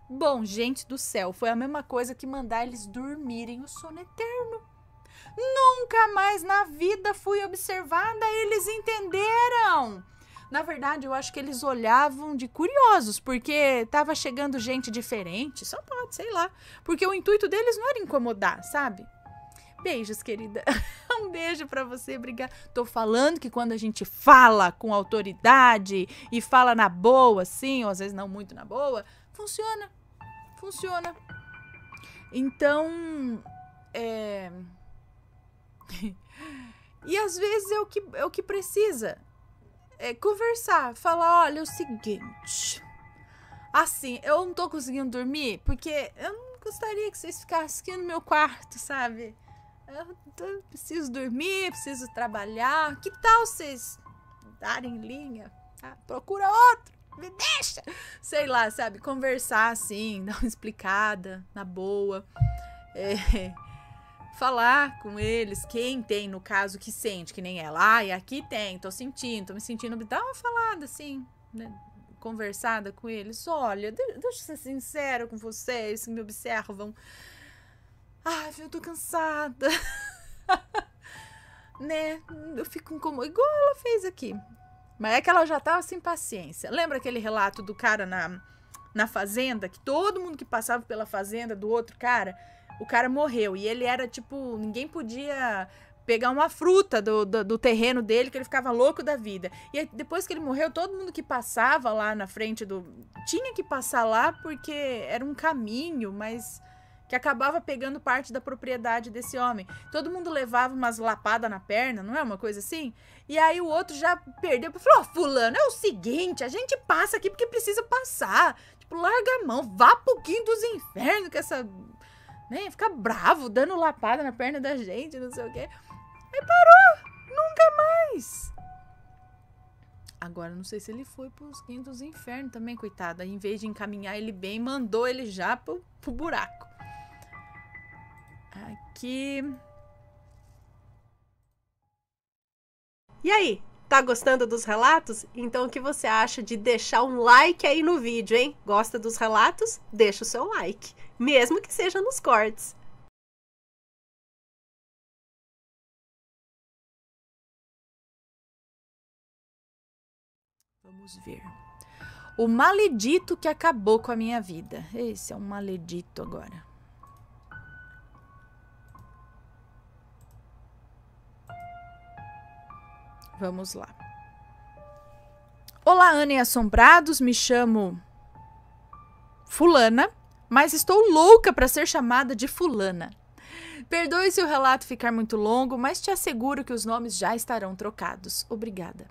Bom, gente do céu, foi a mesma coisa que mandar eles dormirem o sono eterno. Nunca mais na vida fui observada, eles entenderam. Na verdade, eu acho que eles olhavam de curiosos, porque tava chegando gente diferente, só pode, sei lá. Porque o intuito deles não era incomodar, sabe? Beijos, querida. Um beijo pra você, obrigada. Tô falando que quando a gente fala com autoridade e fala na boa, assim, ou às vezes não muito na boa, funciona. Funciona. Então, e às vezes é o que precisa. Conversar, falar, olha, é o seguinte, assim, eu não tô conseguindo dormir porque eu não gostaria que vocês ficassem aqui no meu quarto, sabe? Eu preciso dormir, preciso trabalhar, que tal vocês darem linha? Tá? Procura outro, me deixa, sei lá, sabe? Conversar assim, dar uma explicada na boa, falar com eles, quem tem, no caso, que sente, que nem ela. E aqui tem, tô me sentindo, dá uma falada assim, né? Conversada com eles. Olha, deixa eu ser sincero com vocês, que me observam. Eu tô cansada. Né? Eu fico incomodada, igual ela fez aqui. Mas é que ela já tava sem paciência. Lembra aquele relato do cara na fazenda, que todo mundo que passava pela fazenda do outro cara, o cara morreu, e ele era tipo, ninguém podia pegar uma fruta do terreno dele, que ele ficava louco da vida. E aí, depois que ele morreu, todo mundo que passava lá na frente tinha que passar lá porque era um caminho, mas que acabava pegando parte da propriedade desse homem. Todo mundo levava umas lapadas na perna, não é uma coisa assim? E aí o outro já perdeu, falou, fulano, é o seguinte, a gente passa aqui porque precisa passar. Tipo, larga a mão, vá pro quinto dos infernos com essa... né, fica bravo, dando lapada na perna da gente, não sei o quê. Aí parou, nunca mais. Agora, não sei se ele foi pros quintos dos infernos também, coitado. Aí, em vez de encaminhar ele bem, mandou ele já pro buraco. Aqui. E aí, tá gostando dos relatos? Então o que você acha de deixar um like aí no vídeo, hein? Gosta dos relatos? Deixa o seu like, mesmo que seja nos cortes. Vamos ver. O maledito que acabou com a minha vida. Esse é um maledito agora. Vamos lá. Olá, Ana e Assombrados. Me chamo Fulana, mas estou louca para ser chamada de Fulana. Perdoe se o relato ficar muito longo, mas te asseguro que os nomes já estarão trocados. Obrigada.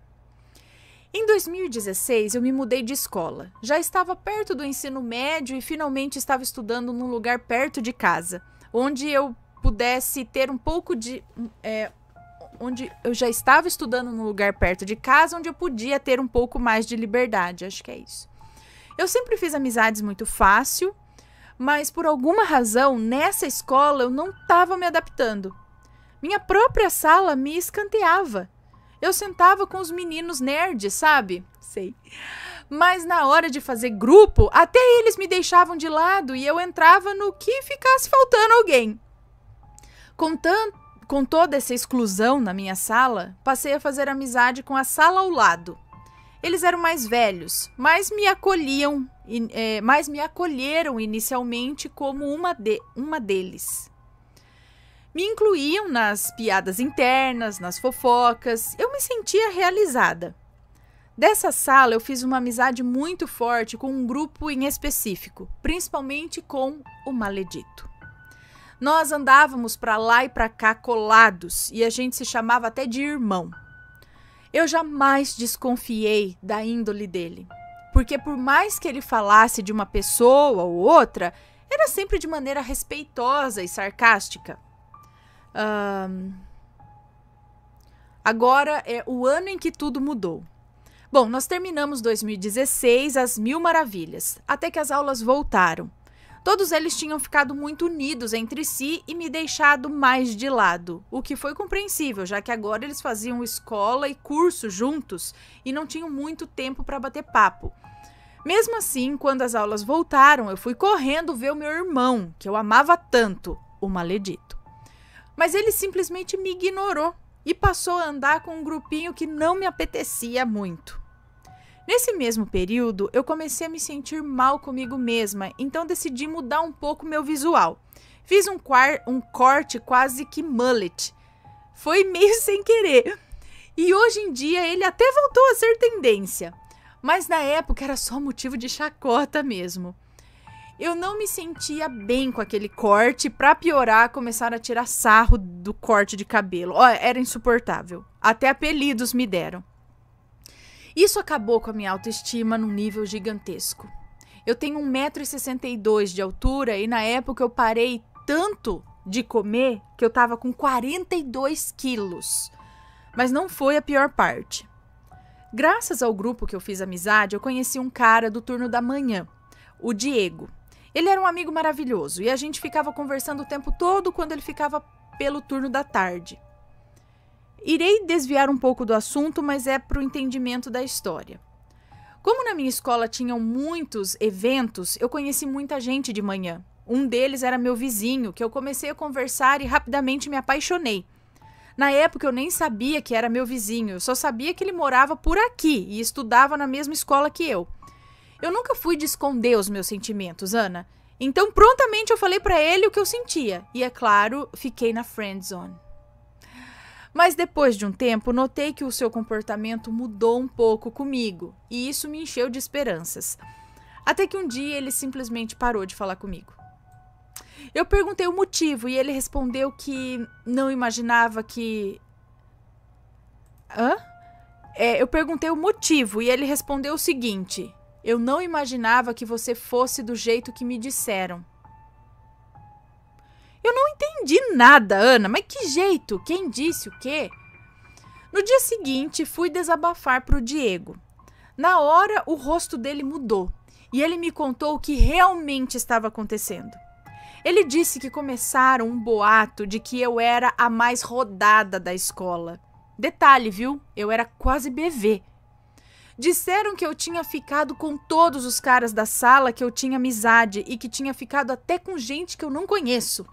Em 2016, eu me mudei de escola. Já estava perto do ensino médio e finalmente estava estudando num lugar perto de casa, onde eu pudesse ter um pouco de... onde eu já estava estudando num lugar perto de casa, onde eu podia ter um pouco mais de liberdade, acho que é isso. Eu sempre fiz amizades muito fácil, mas por alguma razão, nessa escola eu não estava me adaptando. Minha própria sala me escanteava. Eu sentava com os meninos nerds, sabe? Sei. Mas na hora de fazer grupo, até eles me deixavam de lado e eu entrava no que ficasse faltando alguém. Com toda essa exclusão na minha sala, passei a fazer amizade com a sala ao lado. Eles eram mais velhos, mas me acolheram inicialmente como uma deles. Me incluíam nas piadas internas, nas fofocas. Eu me sentia realizada. Dessa sala, eu fiz uma amizade muito forte com um grupo em específico, principalmente com o maledito. Nós andávamos para lá e para cá colados e a gente se chamava até de irmão. Eu jamais desconfiei da índole dele, porque por mais que ele falasse de uma pessoa ou outra, era sempre de maneira respeitosa e sarcástica. Agora é o ano em que tudo mudou. Bom, nós terminamos 2016 às mil maravilhas, até que as aulas voltaram. Todos eles tinham ficado muito unidos entre si e me deixado mais de lado, o que foi compreensível, já que agora eles faziam escola e curso juntos e não tinham muito tempo para bater papo. Mesmo assim, quando as aulas voltaram, eu fui correndo ver o meu irmão, que eu amava tanto, o maledito. Mas ele simplesmente me ignorou e passou a andar com um grupinho que não me apetecia muito. Nesse mesmo período, eu comecei a me sentir mal comigo mesma, então decidi mudar um pouco meu visual. Fiz um corte quase que mullet. Foi meio sem querer. E hoje em dia ele até voltou a ser tendência. Mas na época era só motivo de chacota mesmo. Eu não me sentia bem com aquele corte. Pra piorar, começaram a tirar sarro do corte de cabelo. Era insuportável. Até apelidos me deram. Isso acabou com a minha autoestima num nível gigantesco. Eu tenho 1,62 m de altura e na época eu parei tanto de comer que eu tava com 42 quilos. Mas não foi a pior parte. Graças ao grupo que eu fiz amizade, eu conheci um cara do turno da manhã, o Diego. Ele era um amigo maravilhoso e a gente ficava conversando o tempo todo quando ele ficava pelo turno da tarde. Irei desviar um pouco do assunto, mas é para o entendimento da história. Como na minha escola tinham muitos eventos, eu conheci muita gente de manhã. Um deles era meu vizinho, que eu comecei a conversar e rapidamente me apaixonei. Na época eu nem sabia que era meu vizinho, eu só sabia que ele morava por aqui e estudava na mesma escola que eu. Eu nunca fui de esconder os meus sentimentos, Ana. Então prontamente eu falei para ele o que eu sentia. E é claro, fiquei na friend zone. Mas depois de um tempo, notei que o seu comportamento mudou um pouco comigo, e isso me encheu de esperanças. Até que um dia ele simplesmente parou de falar comigo. Eu perguntei o motivo e ele respondeu que não imaginava que... Hã? Eu perguntei o motivo e ele respondeu o seguinte: eu não imaginava que você fosse do jeito que me disseram. Eu não entendi nada, Ana, mas que jeito? Quem disse o quê? No dia seguinte, fui desabafar para o Diego. Na hora, o rosto dele mudou e ele me contou o que realmente estava acontecendo. Ele disse que começaram um boato de que eu era a mais rodada da escola. Detalhe, viu? Eu era quase bebê. Disseram que eu tinha ficado com todos os caras da sala que eu tinha amizade e que tinha ficado até com gente que eu não conheço.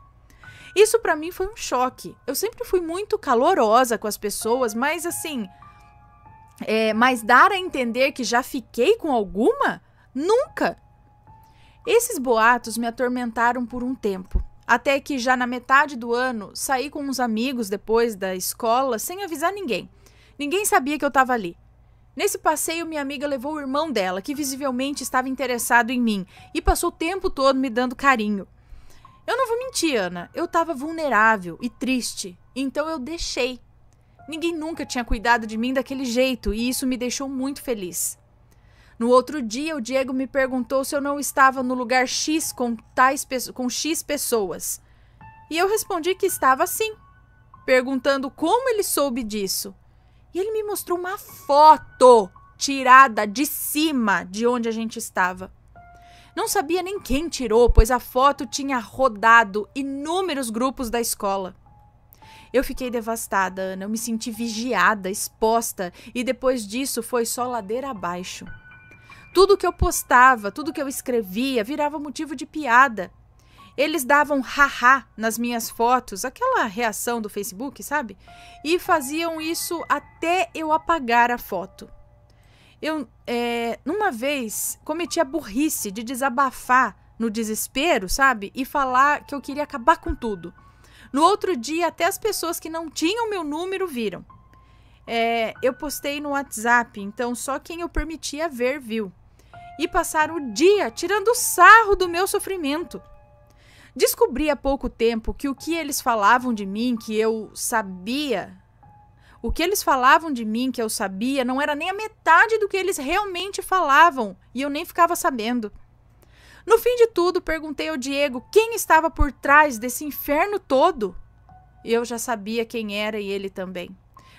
Isso pra mim foi um choque. Eu sempre fui muito calorosa com as pessoas, mas assim... mas dar a entender que já fiquei com alguma? Nunca! Esses boatos me atormentaram por um tempo. Até que já na metade do ano, saí com uns amigos depois da escola sem avisar ninguém. Ninguém sabia que eu estava ali. Nesse passeio, minha amiga levou o irmão dela, que visivelmente estava interessado em mim, e passou o tempo todo me dando carinho. Eu não vou mentir, Ana, eu estava vulnerável e triste, então eu deixei. Ninguém nunca tinha cuidado de mim daquele jeito, e isso me deixou muito feliz. No outro dia, o Diego me perguntou se eu não estava no lugar X com X pessoas. E eu respondi que estava sim, perguntando como ele soube disso. E ele me mostrou uma foto tirada de cima de onde a gente estava. Não sabia nem quem tirou, pois a foto tinha rodado inúmeros grupos da escola. Eu fiquei devastada, Ana. Eu me senti vigiada, exposta, e depois disso foi só ladeira abaixo. Tudo que eu postava, tudo que eu escrevia virava motivo de piada. Eles davam haha nas minhas fotos, aquela reação do Facebook, sabe? E faziam isso até eu apagar a foto. Eu, numa vez, cometi a burrice de desabafar no desespero, sabe? E falar que eu queria acabar com tudo. No outro dia, até as pessoas que não tinham meu número viram. Eu postei no WhatsApp, então só quem eu permitia ver viu. E passaram o dia tirando sarro do meu sofrimento. Descobri há pouco tempo que o que eles falavam de mim, que eu sabia... O que eles falavam de mim, que eu sabia, não era nem a metade do que eles realmente falavam, e eu nem ficava sabendo. No fim de tudo, perguntei ao Diego quem estava por trás desse inferno todo. Eu já sabia quem era e ele também.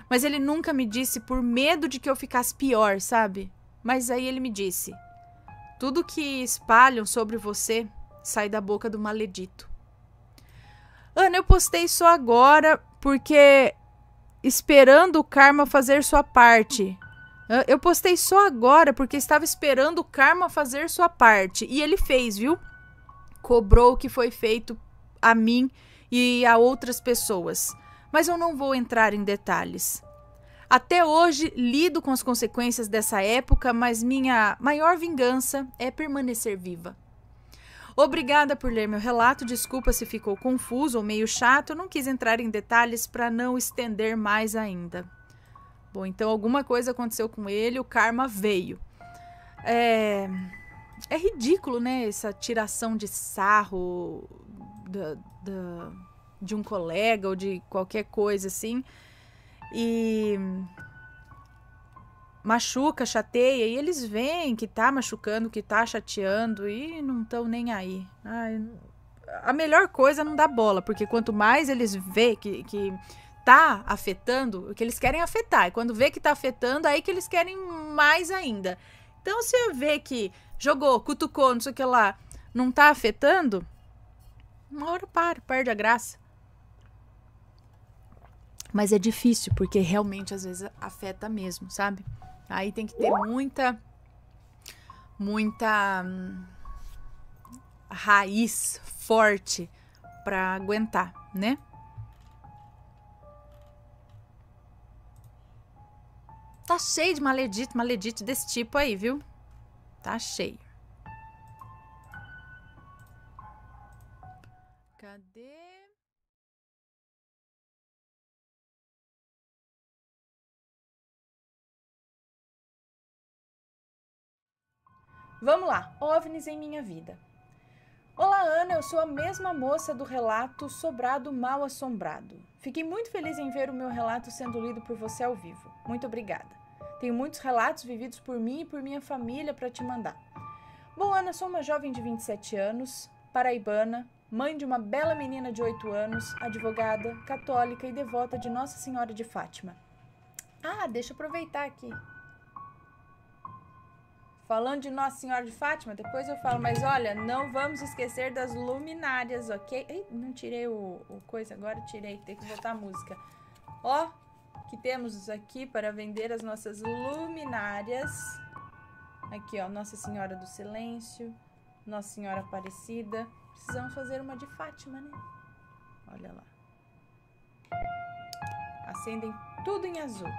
Mas ele nunca me disse por medo de que eu ficasse pior, sabe? Mas aí ele me disse: tudo que espalham sobre você sai da boca do maledito. Ana, eu postei só agora porque esperando o karma fazer sua parte. Eu postei só agora porque estava esperando o karma fazer sua parte. E ele fez, viu? Cobrou o que foi feito a mim e a outras pessoas. Mas eu não vou entrar em detalhes. Até hoje lido com as consequências dessa época, mas minha maior vingança é permanecer viva. Obrigada por ler meu relato, desculpa se ficou confuso ou meio chato, eu não quis entrar em detalhes para não estender mais ainda. Bom, então alguma coisa aconteceu com ele, o karma veio. É ridículo, né, essa tiração de sarro de um colega ou de qualquer coisa assim. E machuca, chateia, e eles veem que tá machucando, que tá chateando e não estão nem aí. Ai, a melhor coisa é não dar bola, porque quanto mais eles vê que tá afetando, o que eles querem afetar, e quando vê que tá afetando, aí que eles querem mais ainda. Então, se eu ver que jogou, cutucou, não sei o que lá, não tá afetando, uma hora perde a graça. Mas é difícil, porque realmente às vezes afeta mesmo, sabe? Aí tem que ter muita raiz forte pra aguentar, né? Tá cheio de maledite desse tipo aí, viu? Tá cheio. Cadê? Vamos lá, OVNIs em minha vida. Olá, Ana, eu sou a mesma moça do relato Sobrado Mal Assombrado. Fiquei muito feliz em ver o meu relato sendo lido por você ao vivo. Muito obrigada. Tenho muitos relatos vividos por mim e por minha família para te mandar. Bom, Ana, sou uma jovem de 27 anos, paraibana, mãe de uma bela menina de 8 anos, advogada, católica e devota de Nossa Senhora de Fátima. Ah, deixa eu aproveitar aqui. Falando de Nossa Senhora de Fátima, depois eu falo, mas olha, não vamos esquecer das luminárias, ok? Ei, não tirei o coisa, agora tirei, tem que botar a música. Ó, que temos aqui para vender as nossas luminárias. Aqui, ó, Nossa Senhora do Silêncio, Nossa Senhora Aparecida. Precisamos fazer uma de Fátima, né? Olha lá. Acendem tudo em azul.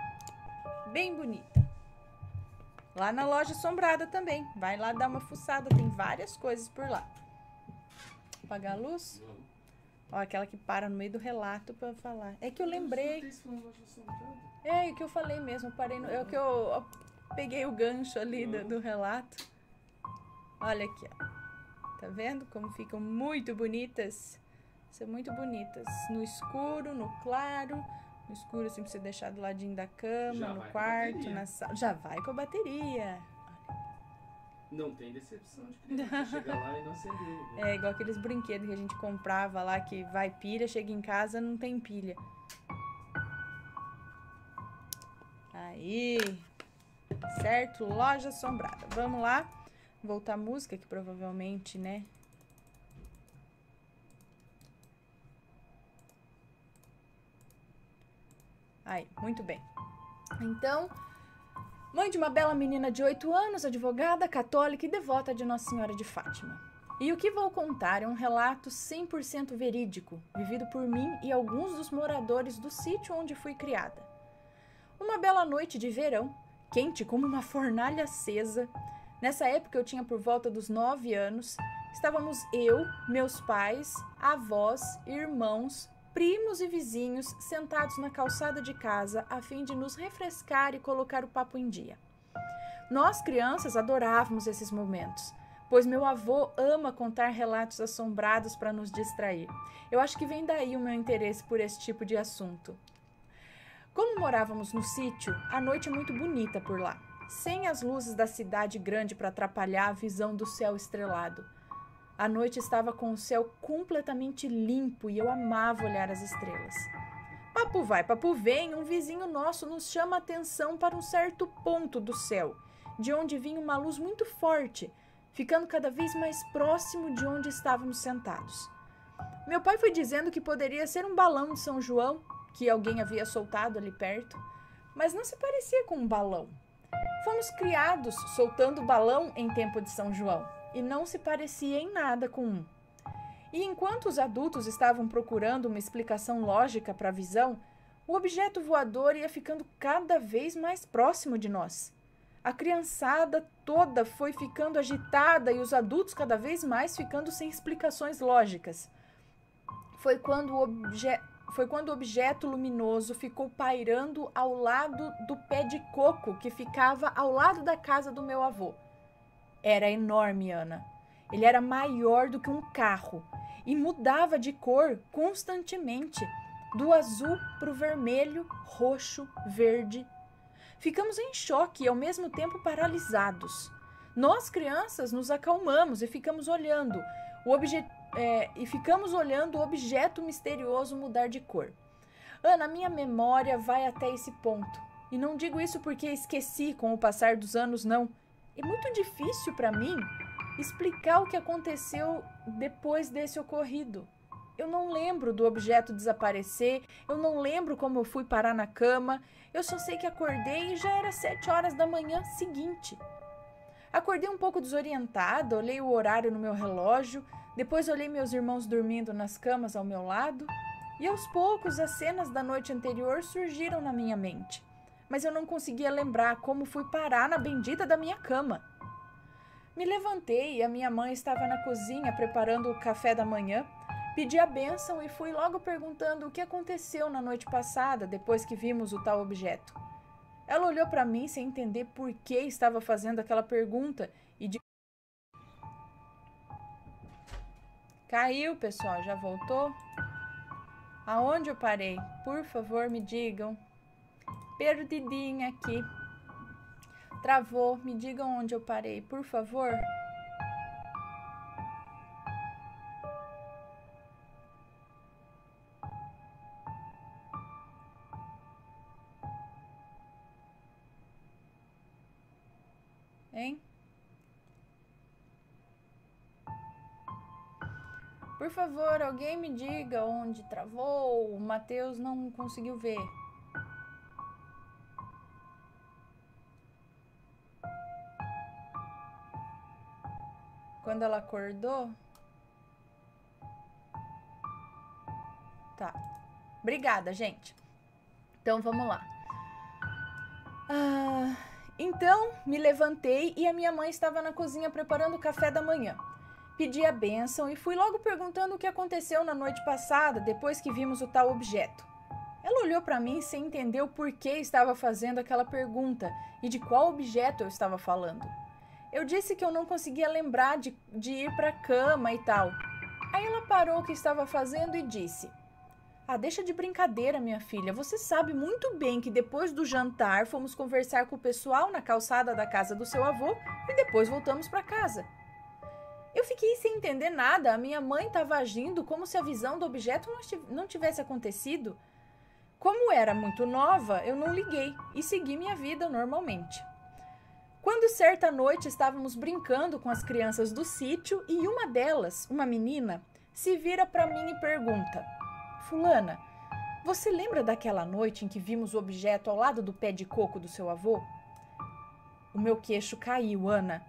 Bem bonita. Lá na loja assombrada também. Vai lá dar uma fuçada. Tem várias coisas por lá. Apagar a luz. Ó, aquela que para no meio do relato pra falar. É que eu lembrei. É o que eu falei mesmo. Eu parei no... É o que eu peguei o gancho ali do relato. Olha aqui, ó. Tá vendo como ficam muito bonitas? São muito bonitas. No escuro, no claro. No escuro, assim, pra você deixar do ladinho da cama, no quarto, na sala. Já vai com a bateria. Não tem decepção de criança chegar lá e não acender. É igual aqueles brinquedos que a gente comprava lá, que vai pilha, chega em casa, não tem pilha. Aí. Certo? Loja assombrada. Vamos lá. Voltar a música, que provavelmente, né? Aí, muito bem. Então, mãe de uma bela menina de 8 anos, advogada, católica e devota de Nossa Senhora de Fátima. E o que vou contar é um relato 100% verídico, vivido por mim e alguns dos moradores do sítio onde fui criada. Uma bela noite de verão, quente como uma fornalha acesa. Nessa época eu tinha por volta dos 9 anos. Estávamos eu, meus pais, avós, irmãos, primos e vizinhos sentados na calçada de casa a fim de nos refrescar e colocar o papo em dia. Nós, crianças, adorávamos esses momentos, pois meu avô ama contar relatos assombrados para nos distrair. Eu acho que vem daí o meu interesse por esse tipo de assunto. Como morávamos no sítio, a noite é muito bonita por lá, sem as luzes da cidade grande para atrapalhar a visão do céu estrelado. A noite estava com o céu completamente limpo e eu amava olhar as estrelas. Papo vai, papo vem, um vizinho nosso nos chama a atenção para um certo ponto do céu, de onde vinha uma luz muito forte, ficando cada vez mais próximo de onde estávamos sentados. Meu pai foi dizendo que poderia ser um balão de São João, que alguém havia soltado ali perto, mas não se parecia com um balão. Fomos criados soltando balão em tempo de São João, e não se parecia em nada com um. E enquanto os adultos estavam procurando uma explicação lógica para a visão, o objeto voador ia ficando cada vez mais próximo de nós. A criançada toda foi ficando agitada e os adultos cada vez mais ficando sem explicações lógicas. Foi quando o objeto luminoso ficou pairando ao lado do pé de coco que ficava ao lado da casa do meu avô. Era enorme, Ana. Ele era maior do que um carro e mudava de cor constantemente, do azul para o vermelho, roxo, verde. Ficamos em choque e ao mesmo tempo paralisados. Nós, crianças, nos acalmamos e ficamos olhando o objeto misterioso mudar de cor. Ana, a minha memória vai até esse ponto. E não digo isso porque esqueci com o passar dos anos, não. É muito difícil para mim explicar o que aconteceu depois desse ocorrido. Eu não lembro do objeto desaparecer, eu não lembro como eu fui parar na cama, eu só sei que acordei e já era 7 horas da manhã seguinte. Acordei um pouco desorientada, olhei o horário no meu relógio, depois olhei meus irmãos dormindo nas camas ao meu lado, e aos poucos as cenas da noite anterior surgiram na minha mente. Mas eu não conseguia lembrar como fui parar na bendita da minha cama. Me levantei e a minha mãe estava na cozinha preparando o café da manhã. Pedi a bênção e fui logo perguntando o que aconteceu na noite passada, depois que vimos o tal objeto. Ela olhou para mim sem entender por que estava fazendo aquela pergunta e Caiu, pessoal, já voltou? Aonde eu parei? Por favor, me digam. Perdidinha aqui. Travou, me digam onde eu parei, por favor. Hein? Por favor, alguém me diga onde travou. O Matheus não conseguiu ver. Quando ela acordou? Tá. Obrigada, gente. Então, vamos lá. Então, me levantei e a minha mãe estava na cozinha preparando o café da manhã. Pedi a bênção e fui logo perguntando o que aconteceu na noite passada, depois que vimos o tal objeto. Ela olhou para mim sem entender o porquê estava fazendo aquela pergunta e de qual objeto eu estava falando. Eu disse que eu não conseguia lembrar de ir para a cama e tal. Aí ela parou o que estava fazendo e disse: deixa de brincadeira, minha filha. Você sabe muito bem que depois do jantar fomos conversar com o pessoal na calçada da casa do seu avô e depois voltamos para casa. Eu fiquei sem entender nada. A minha mãe estava agindo como se a visão do objeto não tivesse acontecido. Como era muito nova, eu não liguei e segui minha vida normalmente. Quando certa noite estávamos brincando com as crianças do sítio e uma delas, uma menina, se vira para mim e pergunta: Fulana, você lembra daquela noite em que vimos o objeto ao lado do pé de coco do seu avô? O meu queixo caiu, Ana,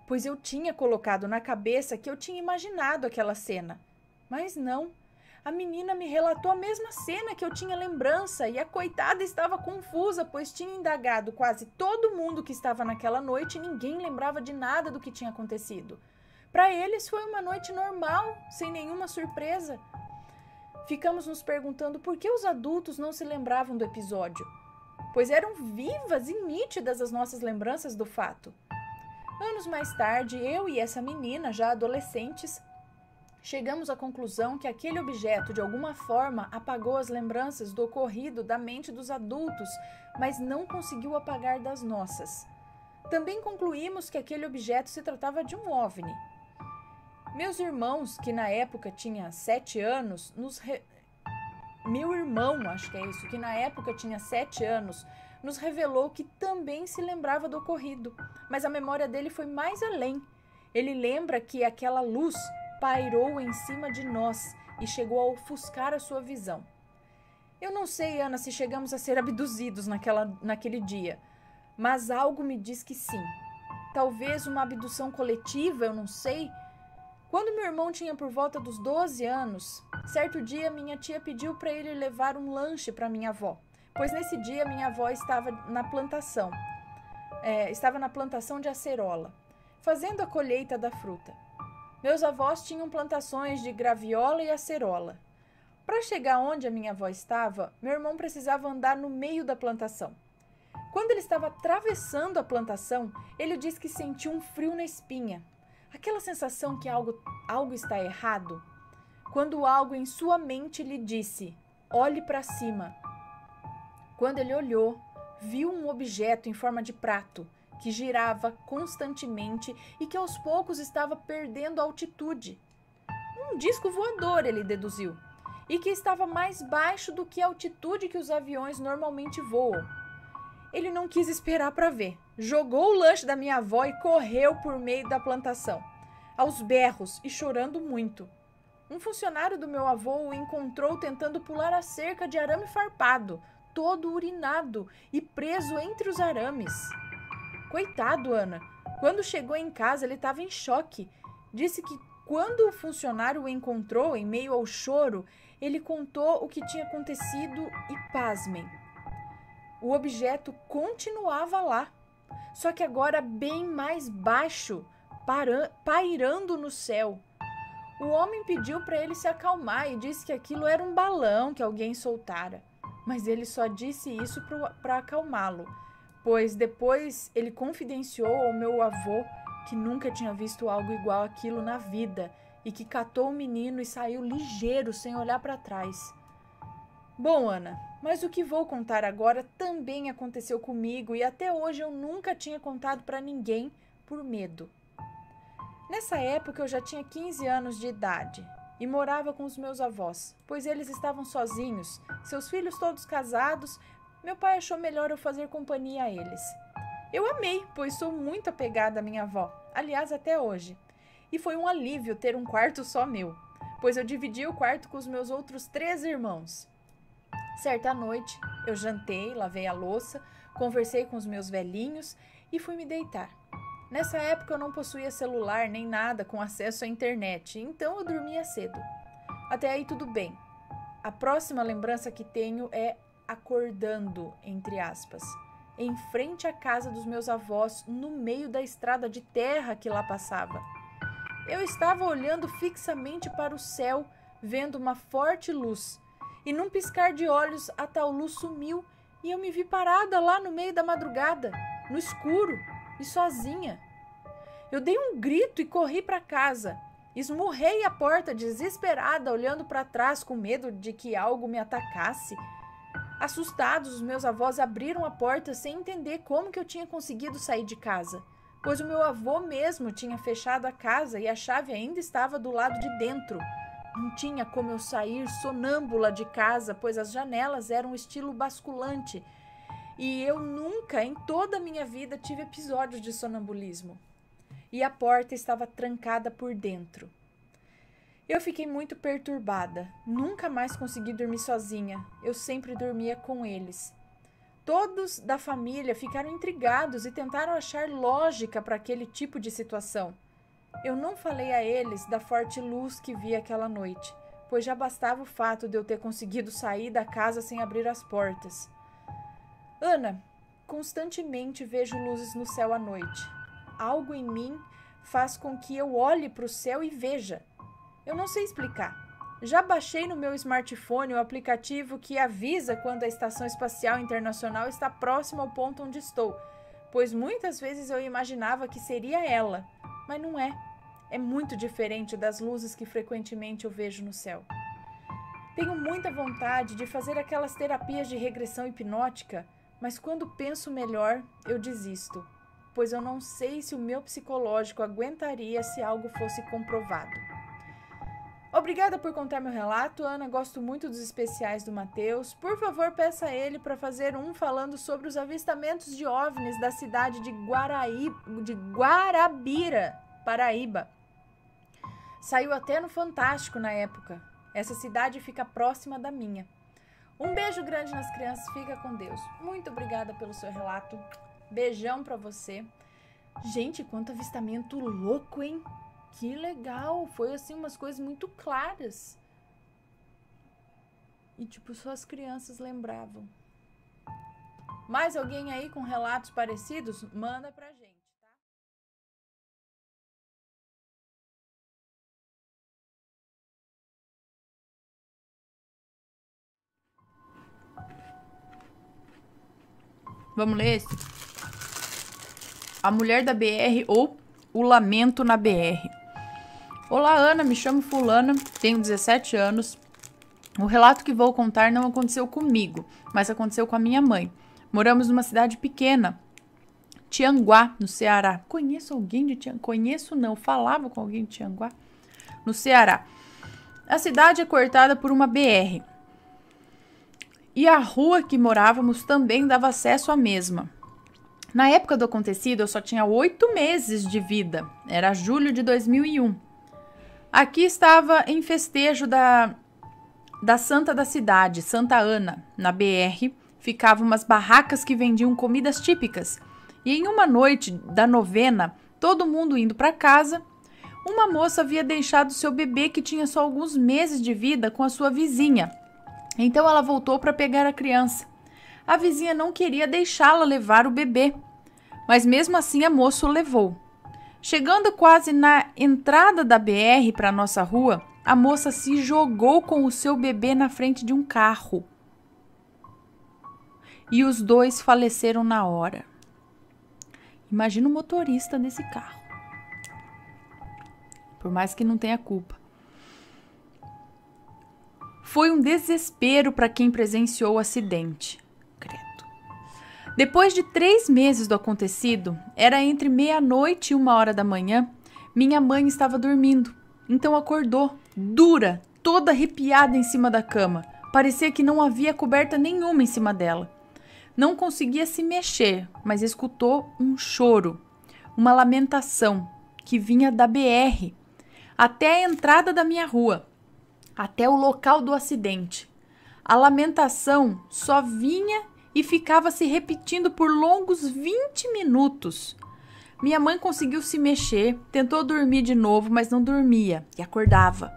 pois eu tinha colocado na cabeça que eu tinha imaginado aquela cena. Mas não. A menina me relatou a mesma cena que eu tinha lembrança e a coitada estava confusa, pois tinha indagado quase todo mundo que estava naquela noite e ninguém lembrava de nada do que tinha acontecido. Para eles foi uma noite normal, sem nenhuma surpresa. Ficamos nos perguntando por que os adultos não se lembravam do episódio, pois eram vivas e nítidas as nossas lembranças do fato. Anos mais tarde, eu e essa menina, já adolescentes, chegamos à conclusão que aquele objeto, de alguma forma, apagou as lembranças do ocorrido da mente dos adultos, mas não conseguiu apagar das nossas. Também concluímos que aquele objeto se tratava de um OVNI. Meus irmãos, que na época tinha 7 anos, Meu irmão, acho que é isso, que na época tinha 7 anos, nos revelou que também se lembrava do ocorrido, mas a memória dele foi mais além. Ele lembra que aquela luz pairou em cima de nós e chegou a ofuscar a sua visão. Eu não sei, Ana, se chegamos a ser abduzidos naquele dia, mas algo me diz que sim. Talvez uma abdução coletiva, eu não sei. Quando meu irmão tinha por volta dos 12 anos, certo dia minha tia pediu para ele levar um lanche para minha avó, pois nesse dia minha avó estava na plantação de acerola, fazendo a colheita da fruta. Meus avós tinham plantações de graviola e acerola. Para chegar onde a minha avó estava, meu irmão precisava andar no meio da plantação. Quando ele estava atravessando a plantação, ele disse que sentiu um frio na espinha. Aquela sensação que algo está errado. Quando algo em sua mente lhe disse: olhe para cima. Quando ele olhou, viu um objeto em forma de prato, que girava constantemente e que aos poucos estava perdendo altitude. Um disco voador, ele deduziu, e que estava mais baixo do que a altitude que os aviões normalmente voam. Ele não quis esperar para ver. Jogou o lanche da minha avó e correu por meio da plantação, aos berros e chorando muito. Um funcionário do meu avô o encontrou tentando pular a cerca de arame farpado, todo urinado e preso entre os arames. Coitado, Ana. Quando chegou em casa, ele estava em choque. Disse que quando o funcionário o encontrou em meio ao choro, ele contou o que tinha acontecido e, pasmem, o objeto continuava lá, só que agora bem mais baixo, pairando no céu. O homem pediu para ele se acalmar e disse que aquilo era um balão que alguém soltara, mas ele só disse isso para acalmá-lo, pois depois ele confidenciou ao meu avô que nunca tinha visto algo igual àquilo na vida e que catou o menino e saiu ligeiro sem olhar para trás. Bom, Ana, mas o que vou contar agora também aconteceu comigo e até hoje eu nunca tinha contado para ninguém por medo. Nessa época eu já tinha 15 anos de idade e morava com os meus avós, pois eles estavam sozinhos, seus filhos todos casados. Meu pai achou melhor eu fazer companhia a eles. Eu amei, pois sou muito apegada à minha avó, aliás até hoje. E foi um alívio ter um quarto só meu, pois eu dividia o quarto com os meus outros 3 irmãos. Certa noite, eu jantei, lavei a louça, conversei com os meus velhinhos e fui me deitar. Nessa época eu não possuía celular nem nada com acesso à internet, então eu dormia cedo. Até aí tudo bem. A próxima lembrança que tenho é acordando, entre aspas, em frente à casa dos meus avós, no meio da estrada de terra que lá passava. Eu estava olhando fixamente para o céu, vendo uma forte luz, e num piscar de olhos a tal luz sumiu e eu me vi parada lá no meio da madrugada, no escuro e sozinha. Eu dei um grito e corri para casa. Esmurrei a porta desesperada, olhando para trás com medo de que algo me atacasse. Assustados, os meus avós abriram a porta sem entender como que eu tinha conseguido sair de casa, pois o meu avô mesmo tinha fechado a casa e a chave ainda estava do lado de dentro. Não tinha como eu sair sonâmbula de casa, pois as janelas eram estilo basculante. E eu nunca, em toda a minha vida, tive episódios de sonambulismo. E a porta estava trancada por dentro. Eu fiquei muito perturbada. Nunca mais consegui dormir sozinha. Eu sempre dormia com eles. Todos da família ficaram intrigados e tentaram achar lógica para aquele tipo de situação. Eu não falei a eles da forte luz que vi aquela noite, pois já bastava o fato de eu ter conseguido sair da casa sem abrir as portas. Ana, constantemente vejo luzes no céu à noite. Algo em mim faz com que eu olhe para o céu e veja. Eu não sei explicar. Já baixei no meu smartphone o aplicativo que avisa quando a Estação Espacial Internacional está próxima ao ponto onde estou, pois muitas vezes eu imaginava que seria ela, mas não é. É muito diferente das luzes que frequentemente eu vejo no céu. Tenho muita vontade de fazer aquelas terapias de regressão hipnótica, mas quando penso melhor, eu desisto, pois eu não sei se o meu psicológico aguentaria se algo fosse comprovado. Obrigada por contar meu relato, Ana. Gosto muito dos especiais do Matheus. Por favor, peça a ele para fazer um falando sobre os avistamentos de OVNIs da cidade de Guarabira, Paraíba. Saiu até no Fantástico na época. Essa cidade fica próxima da minha. Um beijo grande nas crianças. Fica com Deus. Muito obrigada pelo seu relato. Beijão para você. Gente, quanto avistamento louco, hein? Que legal, foi assim umas coisas muito claras. E tipo, só as crianças lembravam. Mais alguém aí com relatos parecidos? Manda pra gente, tá? Vamos ler esse? A Mulher da BR ou O Lamento na BR. Olá, Ana, me chamo Fulana, tenho 17 anos. O relato que vou contar não aconteceu comigo, mas aconteceu com a minha mãe. Moramos numa cidade pequena, Tianguá, no Ceará. Conheço alguém de Tianguá? Conheço não, falava com alguém de Tianguá? No Ceará. A cidade é cortada por uma BR. E a rua que morávamos também dava acesso à mesma. Na época do acontecido, eu só tinha 8 meses de vida. Era julho de 2001. Aqui estava em festejo da santa da cidade, Santa Ana. Na BR, ficavam umas barracas que vendiam comidas típicas. E em uma noite da novena, todo mundo indo para casa, uma moça havia deixado seu bebê, que tinha só alguns meses de vida, com a sua vizinha. Então ela voltou para pegar a criança. A vizinha não queria deixá-la levar o bebê, mas mesmo assim a moça o levou. Chegando quase na entrada da BR para nossa rua, a moça se jogou com o seu bebê na frente de um carro. E os 2 faleceram na hora. Imagina o motorista desse carro. por mais que não tenha culpa. Foi um desespero para quem presenciou o acidente. Credo. Depois de 3 meses do acontecido, era entre 00:30 e 1h da manhã, minha mãe estava dormindo. Então acordou, dura, toda arrepiada em cima da cama. Parecia que não havia coberta nenhuma em cima dela. Não conseguia se mexer, mas escutou um choro, uma lamentação que vinha da BR, até a entrada da minha rua, até o local do acidente. A lamentação só vinha e ficava se repetindo por longos 20 minutos. Minha mãe conseguiu se mexer, tentou dormir de novo, mas não dormia e acordava.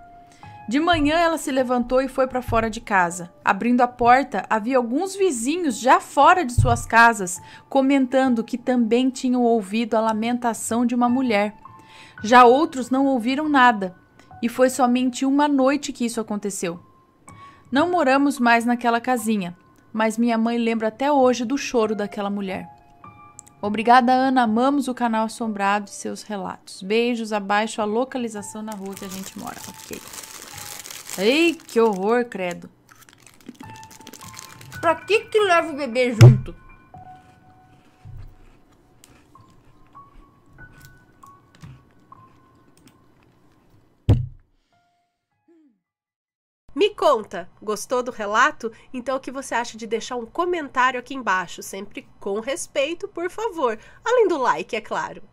De manhã ela se levantou e foi para fora de casa. Abrindo a porta, havia alguns vizinhos já fora de suas casas, comentando que também tinham ouvido a lamentação de uma mulher. Já outros não ouviram nada, e foi somente uma noite que isso aconteceu. Não moramos mais naquela casinha, mas minha mãe lembra até hoje do choro daquela mulher. Obrigada, Ana. Amamos o canal Assombrado e seus relatos. Beijos. Abaixo a localização na rua que a gente mora. Ok. Ei, que horror, credo. Pra que leva o bebê junto? Me conta, gostou do relato? Então o que você acha de deixar um comentário aqui embaixo, sempre com respeito, por favor. Além do like, é claro.